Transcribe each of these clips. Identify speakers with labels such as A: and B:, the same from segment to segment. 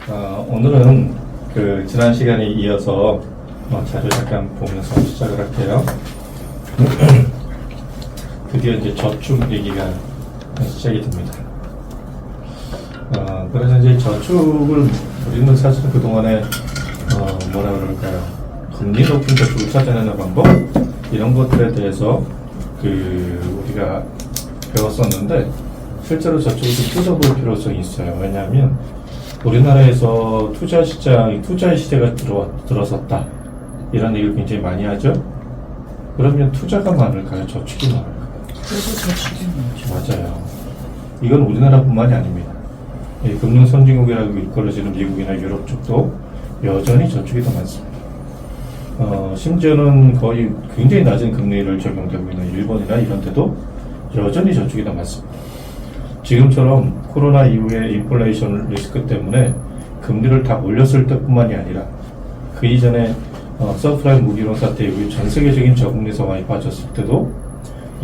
A: 오늘은 지난 시간에 이어서 자료 잠깐 보면서 시작을 할게요. 드디어 이제 저축 얘기가 시작이 됩니다. 그래서 이제 저축을 우리는 사실 그동안에 뭐라 그럴까요? 금리 높은 저축을 찾아내는 방법 이런 것들에 대해서 우리가 배웠었는데 실제로 저축을 좀 뜯어볼 필요성이 있어요. 왜냐하면 우리나라에서 투자의 시대가 들어섰다 이런 얘기를 굉장히 많이 하죠. 그러면 투자가 많을까요? 저축이 많을까요?
B: 그래도 저축이 많죠.
A: 맞아요. 이건 우리나라뿐만이 아닙니다. 금융 선진국이라고 일컬어지는 미국이나 유럽 쪽도 여전히 저축이 더 많습니다. 심지어는 거의 굉장히 낮은 금리를 적용되고 있는 일본이나 이런 데도 여전히 저축이 더 많습니다. 지금처럼 코로나 이후에 인플레이션 리스크 때문에 금리를 다 올렸을 때뿐만이 아니라 그 이전에 서프라임 무기론 사태 이후에 전 세계적인 저금리 상황이 빠졌을 때도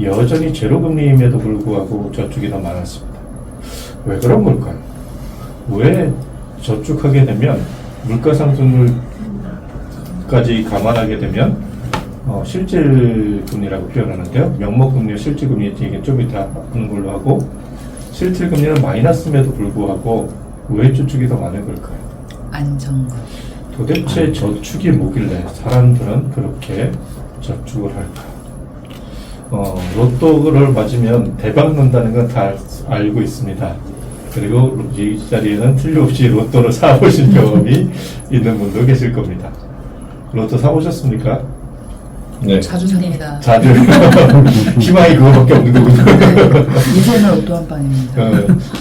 A: 여전히 제로금리임에도 불구하고 저축이 더 많았습니다. 왜 그런 걸까요? 왜 저축하게 되면 물가 상승률까지 감안하게 되면 실질금리라고 표현하는데요. 명목금리와 실질금리 얘기는 좀 이따 하는 걸로 하고 실질금리는 마이너스임에도 불구하고 왜 저축이 더 많은 걸까요?
B: 안정감.
A: 도대체 저축이 뭐길래 사람들은 그렇게 저축을 할까요? 로또를 맞으면 대박 난다는 건 다 알고 있습니다. 그리고 이 자리에는 틀림없이 로또를 사보신 경험이 있는 분도 계실 겁니다. 로또 사보셨습니까?
C: 네.
B: 자주 삽니다.
A: 자주. 희망이 그거밖에 없는 거군요.
B: 이제는 로또 한 방입니다.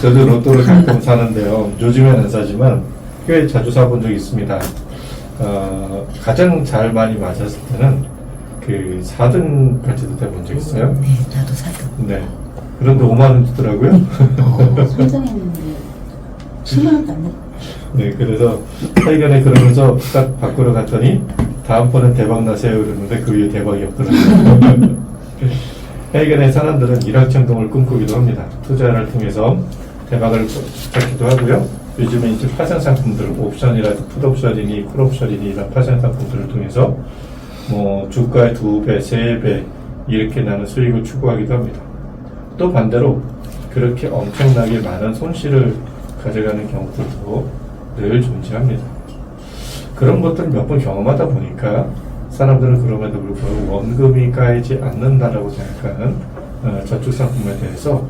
A: 저도 로또를 가끔 사는데요. 요즘엔 안 사지만 꽤 자주 사본 적이 있습니다. 가장 잘 많이 맞았을 때는 4등까지도 돼본 적 있어요.
B: 네, 나도 4등.
A: 네. 그런데 5만 원 주더라고요.
D: 선정했는데 10만 원도 안 냈.
A: 네, 그래서 하여간에 그러면서 딱 바꾸러 갔더니 다음번엔 대박 나세요 그러는데 그 위에 대박이 없더라고요. 하여간에 사람들은 일확천금을 꿈꾸기도 합니다. 투자를 통해서 대박을 찾기도 하고요. 요즘에 이제 파생 상품들, 옵션이라든지 풋옵션이니 콜옵션이니 이런 파생 상품들을 통해서 주가의 2배, 3배 이렇게 나는 수익을 추구하기도 합니다. 또 반대로 그렇게 엄청나게 많은 손실을 가져가는 경우들도 늘 존재합니다. 그런 것들을 몇 번 경험하다 보니까 사람들은 그럼에도 불구하고 원금이 까이지 않는다라고 생각하는 저축상품에 대해서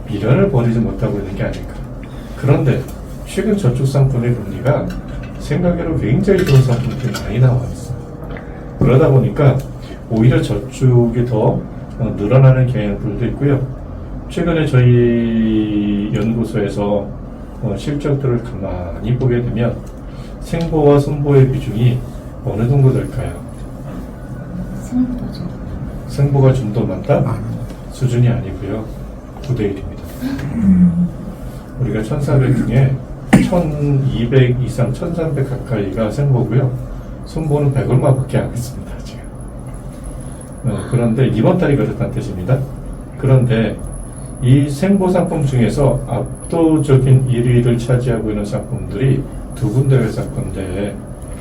A: 미련을 버리지 못하고 있는 게 아닐까. 그런데 최근 저축상품의 금리가 생각외로 굉장히 좋은 상품들이 많이 나와 있어요. 그러다 보니까 오히려 저축이 더 늘어나는 경향들도 있고요. 최근에 저희 연구소에서 실적들을 가만히 보게 되면 생보와 순보의 비중이 어느 정도 될까요?
D: 생보다 좀.
A: 생보가 좀 더 많다? 수준이 아니고요. 9대 1입니다. 우리가 1,400 중에 1,200 이상, 1,300 가까이가 생보고요. 순보는 100 얼마밖에 안 했습니다. 지금. 그런데 이번 달이 그렇다는 뜻입니다. 그런데 이 생보 상품 중에서 압도적인 1위를 차지하고 있는 상품들이 두 군데가 있을 건데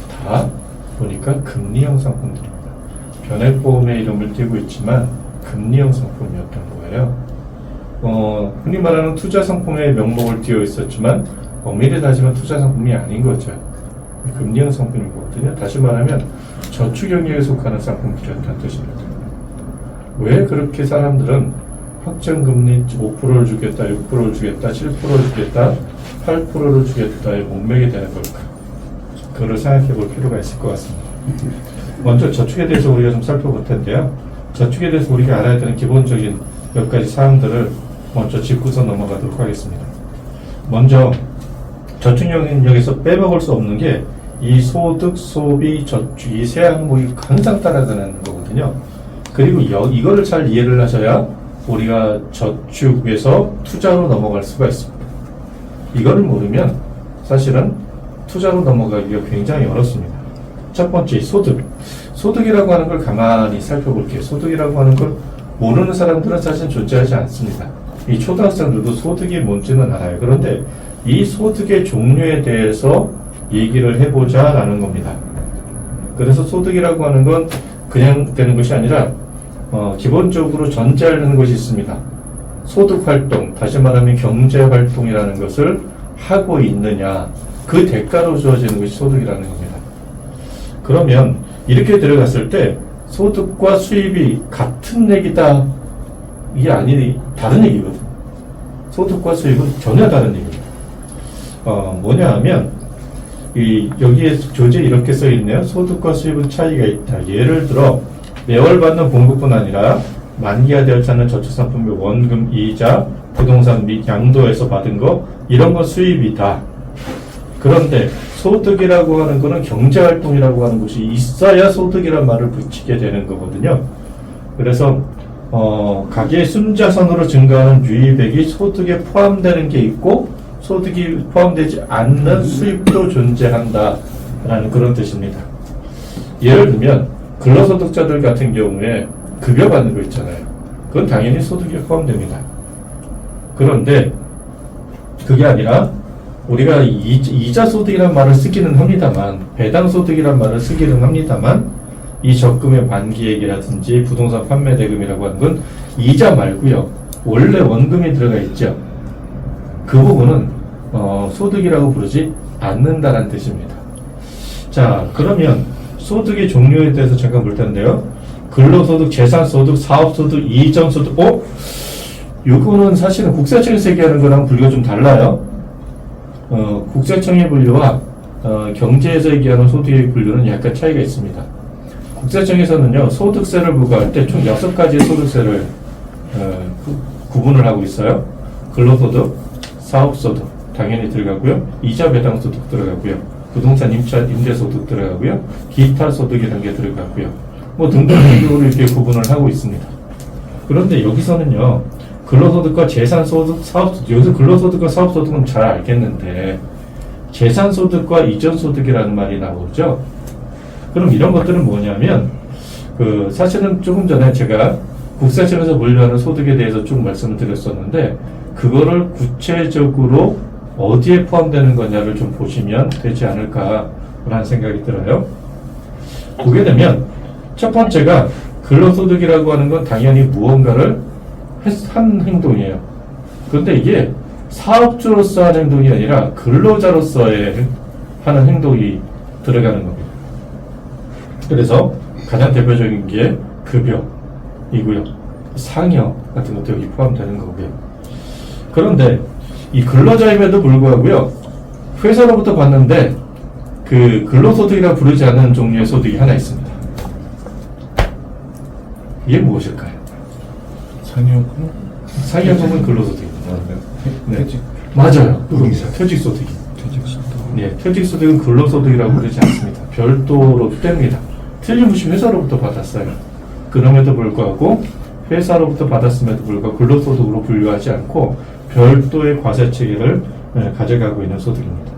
A: 다 보니까 금리형 상품들입니다. 변액보험의 이름을 띄고 있지만 금리형 상품이었던 거예요. 흔히 말하는 투자 상품의 명목을 띄어 있었지만 엄밀히 따지면 투자 상품이 아닌 거죠. 금리형 상품이거든요. 다시 말하면 저축 영역에 속하는 상품들이었다는 뜻입니다. 왜 그렇게 사람들은 확정금리 5%를 주겠다, 6%를 주겠다, 7%를 주겠다, 8%를 주겠다에 목매게 되는 걸까? 그걸 생각해 볼 필요가 있을 것 같습니다. 먼저 저축에 대해서 우리가 좀 살펴볼 텐데요. 저축에 대해서 우리가 알아야 되는 기본적인 몇 가지 사항들을 먼저 짚고서 넘어가도록 하겠습니다. 먼저 저축 영역에서 빼먹을 수 없는 게 이 소득, 소비, 저축 이 세 항목이 항상 따라가는 거거든요. 그리고 이거를 잘 이해를 하셔야 우리가 저축에서 투자로 넘어갈 수가 있습니다. 이거를 모르면 사실은 투자로 넘어가기가 굉장히 어렵습니다. 첫 번째, 소득. 소득이라고 하는 걸 가만히 살펴볼게요. 소득이라고 하는 걸 모르는 사람들은 사실 존재하지 않습니다. 이 초등학생들도 소득이 뭔지는 알아요. 그런데 이 소득의 종류에 대해서 얘기를 해보자라는 겁니다. 그래서 소득이라고 하는 건 그냥 되는 것이 아니라 기본적으로 전제하는 것이 있습니다. 소득활동, 다시 말하면 경제활동이라는 것을 하고 있느냐, 그 대가로 주어지는 것이 소득이라는 겁니다. 그러면 이렇게 들어갔을 때 소득과 수입이 같은 얘기다, 이게 아니니 다른 얘기거든. 소득과 수입은 전혀 다른 얘기입니다. 뭐냐 하면 여기에 조지에 이렇게 써 있네요. 소득과 수입은 차이가 있다. 예를 들어 매월 받는 봉급뿐 아니라 만기가 되지 않는 저축상품의 원금, 이자, 부동산 및 양도에서 받은 거, 이런 건 수입이다. 그런데 소득이라고 하는 거는 경제활동이라고 하는 것이 있어야 소득이란 말을 붙이게 되는 거거든요. 그래서 가계의 순자산으로 증가하는 유입액이 소득에 포함되는 게 있고 소득이 포함되지 않는 수입도 존재한다라는 그런 뜻입니다. 예를 들면 근로소득자들 같은 경우에 급여 받는 거 있잖아요. 그건 당연히 소득에 포함됩니다. 그런데 그게 아니라 우리가 이자 소득이라는 말을 쓰기는 합니다만, 배당 소득이라는 말을 쓰기는 합니다만, 이 적금의 만기액이라든지 부동산 판매 대금이라고 하는 건 이자 말고요, 원래 원금이 들어가 있죠. 그 부분은 소득이라고 부르지 않는다는 뜻입니다. 자, 그러면 소득의 종류에 대해서 잠깐 볼 텐데요. 근로소득, 재산소득, 사업소득, 이전소득. 요거는 사실은 국세청에서 얘기하는 거랑 분류가 좀 달라요. 국세청의 분류와 경제에서 얘기하는 소득의 분류는 약간 차이가 있습니다. 국세청에서는요, 소득세를 부과할 때 총 6가지의 소득세를 구분을 하고 있어요. 근로소득, 사업소득 당연히 들어가고요, 이자 배당소득 들어가고요, 부동산 임대소득 들어가고요, 기타 소득이라는 게 들어가고요, 뭐 등등등으로 이렇게 구분을 하고 있습니다. 그런데 여기서는요, 근로소득과 재산소득, 사업소득, 여기서 근로소득과 사업소득은 잘 알겠는데 재산소득과 이전소득이라는 말이 나오죠. 그럼 이런 것들은 뭐냐면 사실은 조금 전에 제가 국세청에서 분류하는 소득에 대해서 쭉 말씀을 드렸었는데 그거를 구체적으로 어디에 포함되는 거냐를 좀 보시면 되지 않을까라는 생각이 들어요. 보게 되면 첫 번째가 근로소득이라고 하는 건 당연히 무언가를 한 행동이에요. 그런데 이게 사업주로서 하는 행동이 아니라 근로자로서의 하는 행동이 들어가는 겁니다. 그래서 가장 대표적인 게 급여이고요, 상여 같은 것도 여기 포함되는 거고요. 그런데 이 근로자임에도 불구하고요, 회사로부터 받는데 그 근로소득이라 부르지 않는 종류의 소득이 하나 있습니다. 이게 무엇일까요?
C: 상여금?
A: 상여금은 근로소득입니다. 네.
C: 퇴직.
A: 맞아요. 퇴직소득이.
C: 퇴직소득.
A: 네, 퇴직소득은 근로소득이라고 부르지 않습니다. 별도로 뗍니다. 틀림없이 회사로부터 받았어요. 그럼에도 불구하고 회사로부터 받았음에도 불구하고 근로소득으로 분류하지 않고 별도의 과세체계를 가져가고 있는 소득입니다.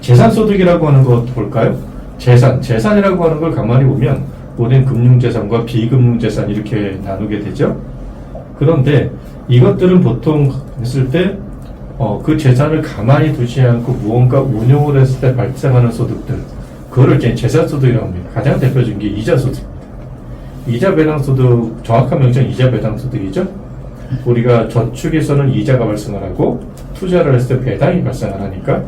A: 재산소득이라고 하는 것 볼까요? 재산이라고 하는 걸 가만히 보면 우리는 금융재산과 비금융재산 이렇게 나누게 되죠. 그런데 이것들은 보통 했을 때 그 재산을 가만히 두지 않고 무언가 운용을 했을 때 발생하는 소득들, 그거를 이제 재산소득이라고 합니다. 가장 대표적인 게 이자소득입니다. 이자 배당소득, 정확한 명칭은 이자 배당소득이죠. 우리가 저축에서는 이자가 발생을 하고 투자를 했을 때 배당이 발생을 하니까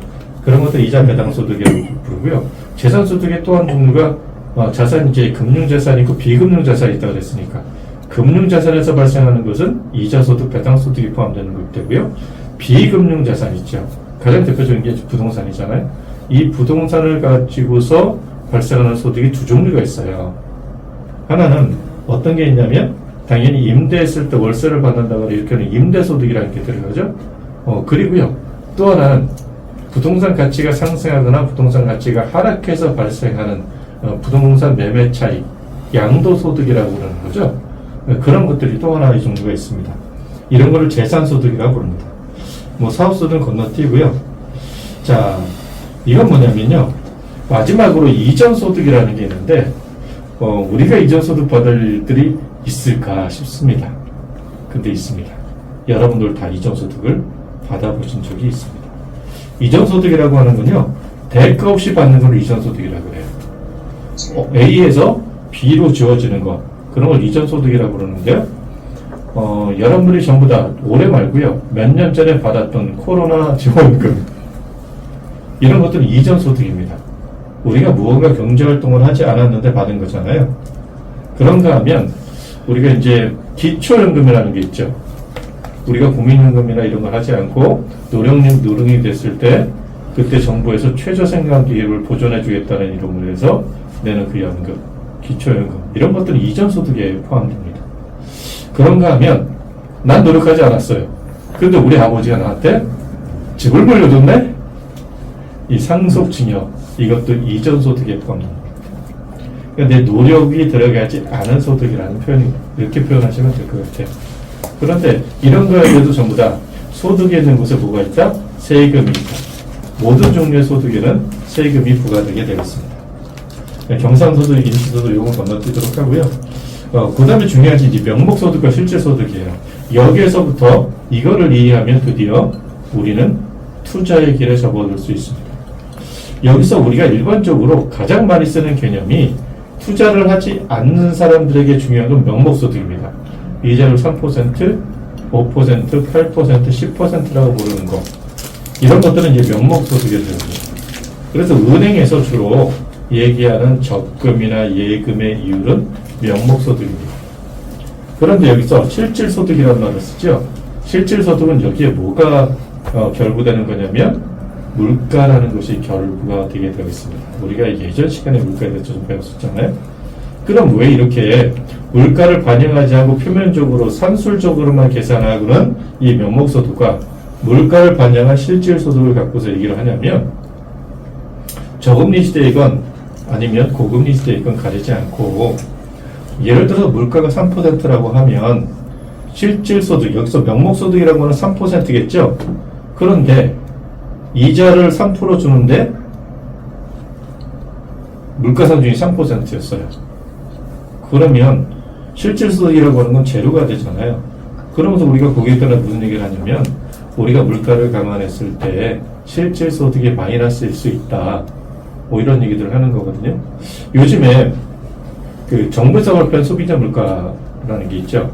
A: 그런 것들 이자 배당소득이라고 부르고요. 재산소득의 또 한 종류가 이제 금융자산이 있고 비금융자산이 있다고 그랬으니까 금융자산에서 발생하는 것은 이자소득, 배당소득이 포함되는 것 되고요. 비금융자산 있죠. 가장 대표적인 게 부동산이잖아요. 이 부동산을 가지고서 발생하는 소득이 두 종류가 있어요. 하나는 어떤 게 있냐면 당연히 임대했을 때 월세를 받는다고 이렇게 하는 임대소득이라는 게 들어가죠. 그리고요, 또 하나는 부동산 가치가 상승하거나 부동산 가치가 하락해서 발생하는 부동산 매매 차익, 양도소득이라고 그러는 거죠. 그런 것들이 또 하나의 종류가 있습니다. 이런 거를 재산소득이라고 부릅니다. 뭐 사업소득은 건너뛰고요. 자, 이건 뭐냐면요, 마지막으로 이전소득이라는 게 있는데 우리가 이전소득 받을 일들이 있을까 싶습니다. 근데 있습니다. 여러분들 다 이전소득을 받아보신 적이 있습니다. 이전소득이라고 하는 건요, 대가 없이 받는 걸 이전소득이라고 해요. A에서 B로 지워지는 것, 그런 걸 이전소득이라고 그러는데요. 여러분들이 전부 다 올해 말고요, 몇 년 전에 받았던 코로나 지원금, 이런 것들은 이전소득입니다. 우리가 무언가 경제활동을 하지 않았는데 받은 거잖아요. 그런가 하면 우리가 이제 기초연금이라는 게 있죠. 우리가 국민연금이나 이런 걸 하지 않고 노령이 됐을 때 그때 정부에서 최저생활기획을 보존해 주겠다는 이름을 해서 내는 그 연금, 기초연금, 이런 것들은 이전소득에 포함됩니다. 그런가 하면 난 노력하지 않았어요. 그런데 우리 아버지가 나한테 집을 물려줬네? 이 상속증여, 이것도 이전소득에 포함됩니다. 그러니까 내 노력이 들어가지 않은 소득이라는 표현입니다. 이렇게 표현하시면 될 것 같아요. 그런데 이런 거에도 전부 다 소득에 있는 곳에 뭐가 있다? 세금이 있다. 모든 종류의 소득에는 세금이 부과되게 되겠습니다. 경상소득, 임시소득 이건 건너뛰도록 하고요. 그 다음에 중요한 게 이제 명목소득과 실질소득이에요. 여기에서부터 이거를 이해하면 드디어 우리는 투자의 길에 접어들 수 있습니다. 여기서 우리가 일반적으로 가장 많이 쓰는 개념이 투자를 하지 않는 사람들에게 중요한 건 명목소득입니다. 이자율 3%, 5%, 8%, 10%라고 부르는 거. 이런 것들은 이제 명목소득에 들어갑니다. 그래서 은행에서 주로 얘기하는 적금이나 예금의 이율은 명목소득입니다. 그런데 여기서 실질소득이라는 말을 쓰죠. 실질소득은 여기에 뭐가 결부되는 거냐면 물가라는 것이 결부가 되게 되어 있습니다. 우리가 예전 시간에 물가에 대해서 좀 배웠었잖아요. 그럼 왜 이렇게 물가를 반영하지 않고 표면적으로 산술적으로만 계산하고는 이 명목소득과 물가를 반영한 실질소득을 갖고서 얘기를 하냐면, 저금리 시대이건 아니면 고금리 시대이건 가리지 않고, 예를 들어서 물가가 3%라고 하면 실질소득, 여기서 명목소득이라고 하는 3%겠죠? 그런데 이자를 3% 주는데 물가상승이 3%였어요. 그러면 실질소득이라고 하는 건 제로가 되잖아요. 그러면서 우리가 거기에 따라 무슨 얘기를 하냐면, 우리가 물가를 감안했을 때 실질소득이 마이너스일 수 있다, 뭐 이런 얘기들을 하는 거거든요. 요즘에 그 정부에서 발표한 소비자 물가라는 게 있죠.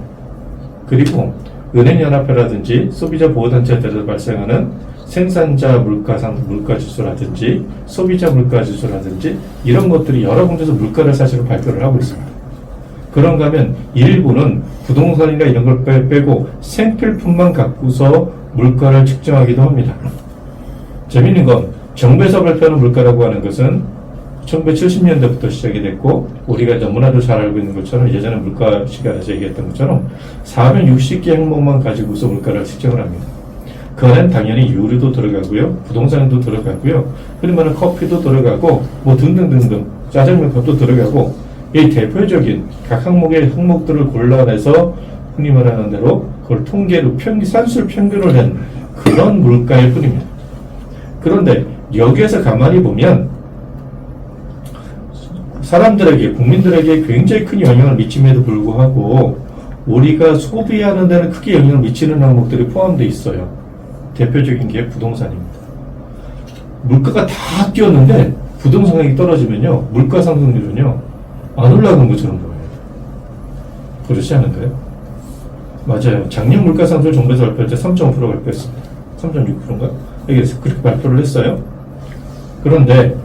A: 그리고 은행연합회라든지 소비자 보호단체들에서 발생하는 생산자 물가지수라든지 소비자 물가지수라든지 이런 것들이 여러 군데서 물가를 사실은 발표를 하고 있습니다. 그런가 하면 일부는 부동산이나 이런 걸 빼고 생필품만 갖고서 물가를 측정하기도 합니다. 재미있는 건 정부에서 발표하는 물가라고 하는 것은 1970년대부터 시작이 됐고, 우리가 너무나도 잘 알고 있는 것처럼 예전에 물가 시간에서 얘기했던 것처럼 460개 항목만 가지고서 물가를 측정을 합니다. 그 안엔 당연히 유류도 들어가고요, 부동산도 들어가고요, 흔히 말하는 커피도 들어가고, 뭐 등등등등, 짜장면 값도 들어가고, 이 대표적인 각 항목들을 골라내서 흔히 말하는 대로 그걸 통계로 산술 평균을 낸 그런 물가일 뿐입니다. 그런데 여기에서 가만히 보면 사람들에게, 국민들에게 굉장히 큰 영향을 미침에도 불구하고 우리가 소비하는 데는 크게 영향을 미치는 항목들이 포함되어 있어요. 대표적인 게 부동산입니다. 물가가 다 뛰었는데 부동산 가격이 떨어지면요, 물가 상승률은요 안 올라가는 것처럼 보여요. 그렇지 않은가요? 맞아요. 작년 물가 상승 정부에서 발표할 때 3.5%가 발표했습니다. 3.6%인가? 여기서 그렇게 발표를 했어요. 그런데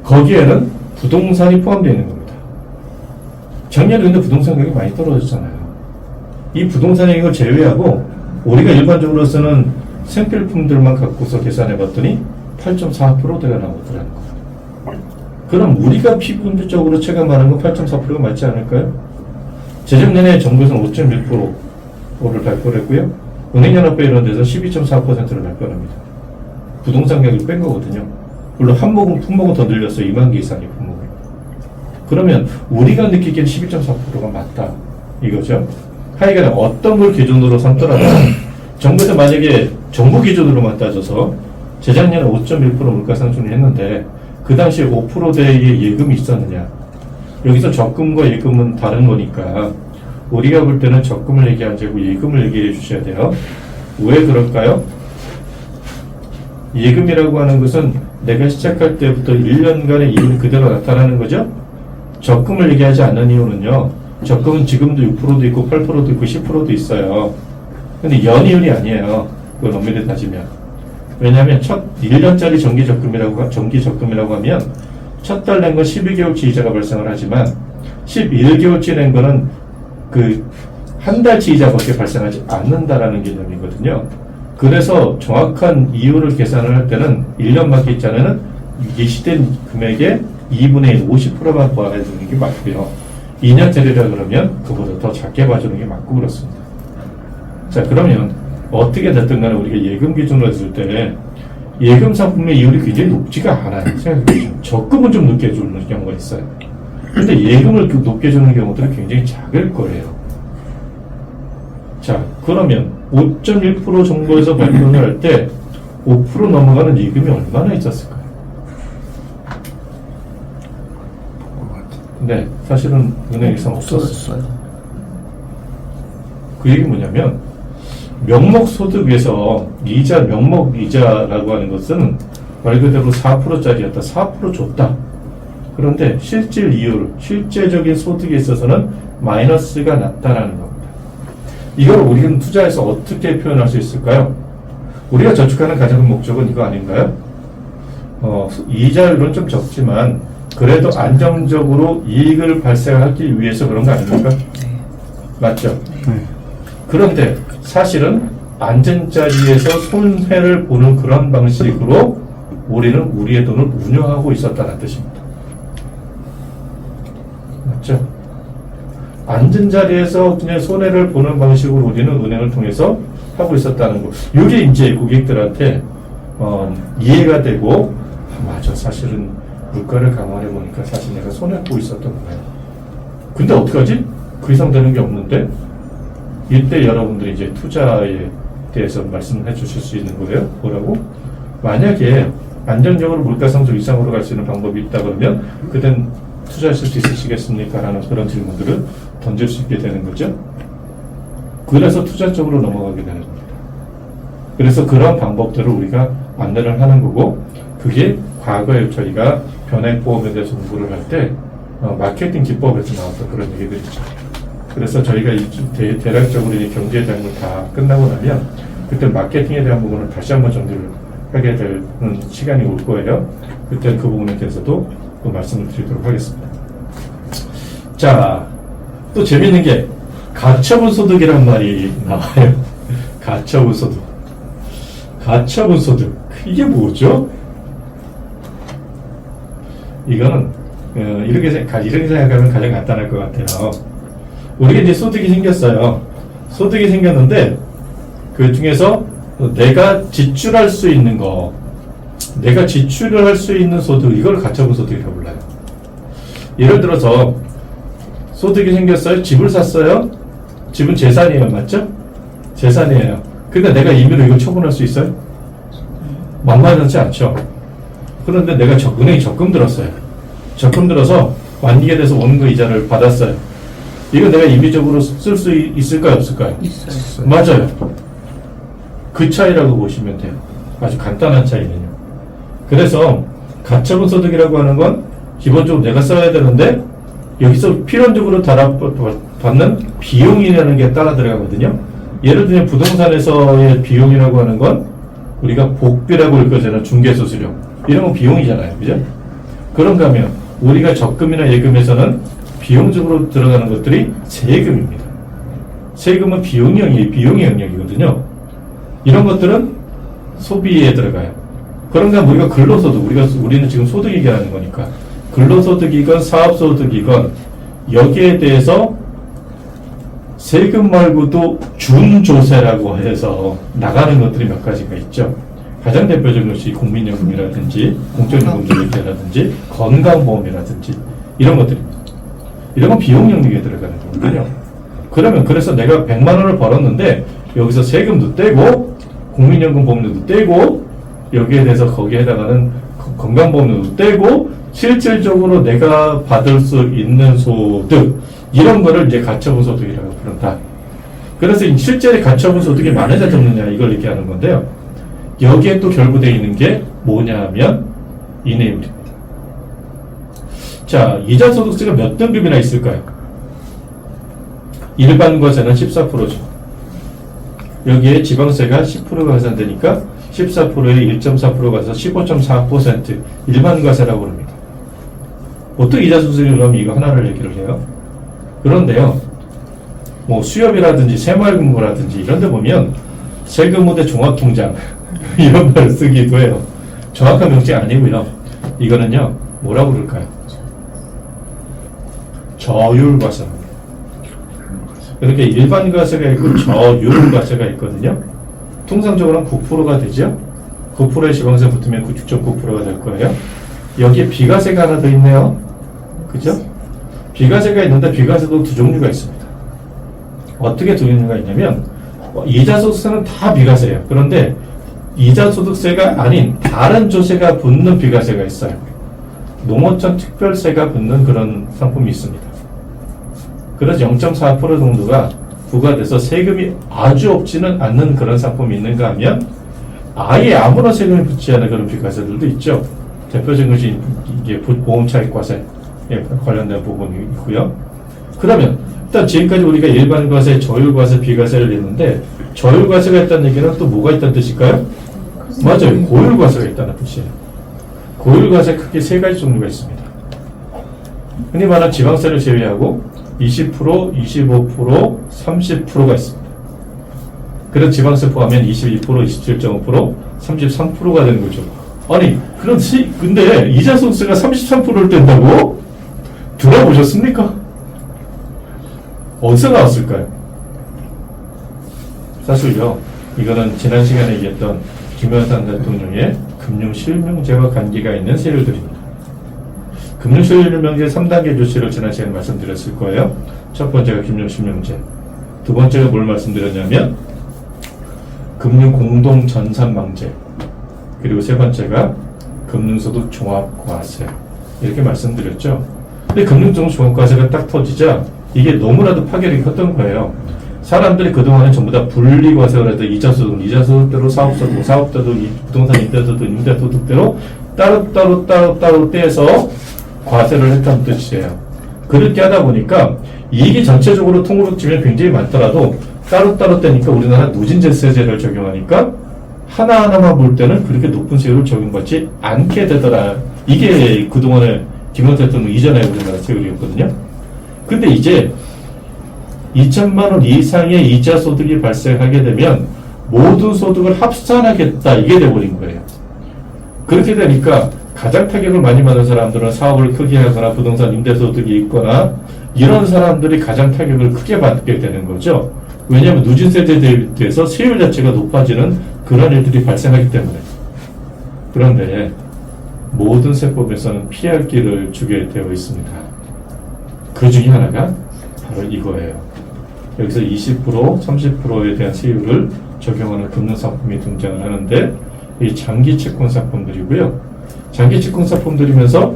A: 거기에는 부동산이 포함되어 있는 겁니다. 작년에 근데 부동산 가격이 많이 떨어졌잖아요. 이 부동산의 이걸 제외하고 우리가 일반적으로 쓰는 생필품들만 갖고서 계산해 봤더니 8.4%대가 나오더라는 거예요. 그럼 우리가 피부적으로 체감하는 건 8.4%가 맞지 않을까요? 재작년에 정부에서는 5.1%를 발표를 했고요. 은행연합회 이런 데서 12.4%를 발표합니다. 부동산 가격을 뺀 거거든요. 물론 품목은 더 늘렸어요. 2만 개 이상의 품목을. 그러면 우리가 느끼기엔 12.4%가 맞다, 이거죠. 하여간 어떤 걸 기준으로 삼더라도 정부에서 만약에 정부 기준으로만 따져서 재작년에 5.1% 물가 상승을 했는데 그 당시에 5%대의 예금이 있었느냐. 여기서 적금과 예금은 다른 거니까 우리가 볼 때는 적금을 얘기하지 않고 예금을 얘기해 주셔야 돼요. 왜 그럴까요? 예금이라고 하는 것은 내가 시작할 때부터 1년간의 이율이 그대로 나타나는 거죠. 적금을 얘기하지 않는 이유는요. 적금은 지금도 6%도 있고 8%도 있고 10%도 있어요. 근데 연이율이 아니에요. 그건 엄밀히 따지면. 왜냐하면 첫 1년짜리 정기적금이라고 하면 첫 달 낸 건 12개월치 이자가 발생을 하지만 11개월치 낸 거는 그 한 달치 이자밖에 발생하지 않는다라는 개념이거든요. 그래서 정확한 이율을 계산을 할 때는 1년 만기자는 예시된 금액의 2분의 1, 50%만 봐주는 게 맞고요. 2년짜리라 그러면 그보다 더 작게 봐주는 게 맞고 그렇습니다. 자, 그러면 어떻게 됐든 간에 우리가 예금 기준으로 했을 때 예금 상품의 이율이 굉장히 높지가 않아요. 생각해보시면. 적금은 좀 높게 주는 경우가 있어요. 근데 예금을 높게 주는 경우들은 굉장히 작을 거예요. 자, 그러면 5.1% 정도에서 발표를 할 때 5% 넘어가는 예금이 얼마나 있었을까요? 네, 사실은 은행에서 없었어요. 그 얘기 뭐냐면 명목소득에서 명목이자라고 하는 것은 말 그대로 4%짜리였다. 4% 줬다. 그런데 실제적인 소득에 있어서는 마이너스가 났다라는 겁니다. 이걸 우리는 투자에서 어떻게 표현할 수 있을까요? 우리가 저축하는 가장 큰 목적은 이거 아닌가요? 이자율은 좀 적지만 그래도 안정적으로 이익을 발생하기 위해서 그런 거 아닙니까?
B: 네.
A: 맞죠?
C: 네.
A: 그런데 사실은 앉은 자리에서 손해를 보는 그런 방식으로 우리는 우리의 돈을 운용하고 있었다는 뜻입니다. 맞죠? 앉은 자리에서 그냥 손해를 보는 방식으로 우리는 은행을 통해서 하고 있었다는 거. 이게 이제 고객들한테 이해가 되고 맞아, 사실은 물가를 감안해 보니까 사실 내가 손해보고 있었던 거예요. 근데 어떡하지? 그 이상 되는 게 없는데? 이때 여러분들이 이제 투자에 대해서 말씀해 주실 수 있는 거예요. 뭐라고? 만약에 안정적으로 물가 상승 이상으로 갈 수 있는 방법이 있다 그러면 그땐 투자하실 수 있으시겠습니까? 라는 그런 질문들을 던질 수 있게 되는 거죠. 그래서 투자 쪽으로 넘어가게 되는 겁니다. 그래서 그런 방법들을 우리가 안내를 하는 거고, 그게 과거에 저희가 변액보험에 대해서 공부를 할 때 마케팅 기법에서 나왔던 그런 얘기들이죠. 그래서 저희가 대략적으로 이 경제에 대한 걸 다 끝나고 나면 그때 마케팅에 대한 부분을 다시 한번 정리를 하게 되는 시간이 올 거예요. 그때 그 부분에 대해서도 또 말씀을 드리도록 하겠습니다. 자, 또 재밌는 게 가처분 소득이란 말이 나와요. 가처분 소득. 가처분 소득. 이게 뭐죠? 이거는 이렇게 생각하면 가장 간단할 것 같아요. 우리가 이제 소득이 생겼어요. 소득이 생겼는데 그 중에서 내가 지출할 수 있는 거, 내가 지출을 할 수 있는 소득, 이걸 가처분 소득이라고 불러요. 예를 들어서 소득이 생겼어요. 집을 샀어요. 집은 재산이에요. 맞죠? 재산이에요. 근데 내가 임의로 이걸 처분할 수 있어요? 만만하지 않죠. 그런데 내가 은행에 적금 들었어요. 적금 들어서 만기에 대해서 원금 이자를 받았어요. 이거 내가 임의적으로 쓸 수 있을까요? 없을까요?
B: 있어요.
A: 맞아요. 그 차이라고 보시면 돼요. 아주 간단한 차이는요. 그래서 가처분 소득이라고 하는 건 기본적으로 내가 써야 되는데 여기서 필연적으로 받는 비용이라는 게 따라 들어가거든요. 예를 들면 부동산에서의 비용이라고 하는 건 우리가 복비라고 읽거잖아요. 중개수수료. 이런 건 비용이잖아요. 그죠? 그런가 하면 우리가 적금이나 예금에서는 비용적으로 들어가는 것들이 세금입니다. 세금은 비용의 영역이거든요. 이런 것들은 소비에 들어가요. 그런가 하면 우리가 근로소득, 우리는 지금 소득 얘기하는 거니까 근로소득이건 사업소득이건 여기에 대해서 세금 말고도 준조세라고 해서 나가는 것들이 몇 가지가 있죠. 가장 대표적인 것이 국민연금이라든지 공적연금이라든지 건강보험이라든지 이런 것들입니다. 이런 건 비용 영역에 들어가는 거거든요. 그러면 그래서 내가 100만 원을 벌었는데 여기서 세금도 떼고 국민연금 보험료도 떼고 여기에 대해서 거기에 해당하는 건강보험료도 떼고 실질적으로 내가 받을 수 있는 소득 이런 거를 이제 가처분 소득이라고 그런다. 그래서 실제 가처분 소득이 많으냐 적느냐 이걸 얘기하는 건데요. 여기에 또 결부되어 있는 게 뭐냐 하면 이 내용입니다. 자, 이자 소득세가 몇 등급이나 있을까요? 일반 과세는 14%죠. 여기에 지방세가 10%가 계산되니까 14%에 1.4%가 가서 15.4% 일반 과세라고 합니다. 보통 이자 소득세를 그러면 이거 하나를 얘기를 해요. 그런데요, 뭐 수협이라든지 새마을금고라든지 이런 데 보면 세금무대 종합통장 이런 말을 쓰기도 해요. 정확한 명칭이 아니고요. 이거는요, 뭐라고 그럴까요? 저율과세입니다. 이렇게 일반 과세가 있고 저율 과세가 있거든요. 통상적으로는 9%가 되죠. 9%의 지방세 붙으면 96.9%가 될 거예요. 여기에 비과세가 하나 더 있네요. 그죠? 비과세가 있는데 비과세도 두 종류가 있습니다. 어떻게 두 종류가 있냐면 이자소득세는 다 비과세예요. 그런데 이자소득세가 아닌 다른 조세가 붙는 비과세가 있어요. 농어촌 특별세가 붙는 그런 상품이 있습니다. 그래서 0.4% 정도가 부과돼서 세금이 아주 없지는 않는 그런 상품이 있는가 하면 아예 아무런 세금이 붙지 않은 그런 비과세들도 있죠. 대표적인 것이 이게 보험차익과세에 관련된 부분이 있고요. 그러면 일단 지금까지 우리가 일반 과세, 저율과세, 비과세를 했는데 저율과세가 있다는 얘기는 또 뭐가 있다는 뜻일까요? 맞아요. 고율과세가 있다는 뜻이에요. 고율과세 크게 세 가지 종류가 있습니다. 흔히 말하는 지방세를 제외하고 20%, 25%, 30%가 있습니다. 그래서 지방세 포함하면 22%, 27.5%, 33%가 되는 거죠. 아니, 근데 이자소득세가 33%를 뗀다고? 들어보셨습니까? 어디서 나왔을까요? 사실요, 이거는 지난 시간에 얘기했던 김영삼 대통령의 금융실명제와 관계가 있는 세율들입니다. 금융실명제 3단계 조치를 지난 시간에 말씀드렸을 거예요. 첫 번째가 금융실명제, 두 번째가 뭘 말씀드렸냐면 금융공동전산망제, 그리고 세 번째가 금융소득 종합과세 이렇게 말씀드렸죠. 근데 금융소득 종합과세가 딱 터지자 이게 너무나도 파괴력이 컸던 거예요. 사람들이 그동안에 전부 다 분리과세를 해도 이자소득대로 사업소득, 사업소득, 부동산 임대소득, 임대소득대로 따로 떼서 과세를 했다는 뜻이에요. 그렇게 하다 보니까 이익이 전체적으로 통으로 치면 굉장히 많더라도 따로 떼니까 우리나라 누진제세제를 적용하니까 하나하나만 볼 때는 그렇게 높은 세율을 적용받지 않게 되더라. 이게 그동안에 김영삼 대통령 이전에 우리나라 세율이었거든요. 근데 이제 2천만 원 이상의 이자 소득이 발생하게 되면 모든 소득을 합산하겠다 이게 돼버린 거예요. 그렇게 되니까 가장 타격을 많이 받은 사람들은 사업을 크게 하거나 부동산 임대소득이 있거나 이런 사람들이 가장 타격을 크게 받게 되는 거죠. 왜냐하면 누진세제에 대해서 세율 자체가 높아지는 그런 일들이 발생하기 때문에. 그런데 모든 세법에서는 피할 길을 주게 되어 있습니다. 그 중에 하나가 바로 이거예요. 여기서 20%, 30%에 대한 세율을 적용하는 금융상품이 등장을 하는데 이 장기 채권 상품들이고요. 장기 채권 상품들이면서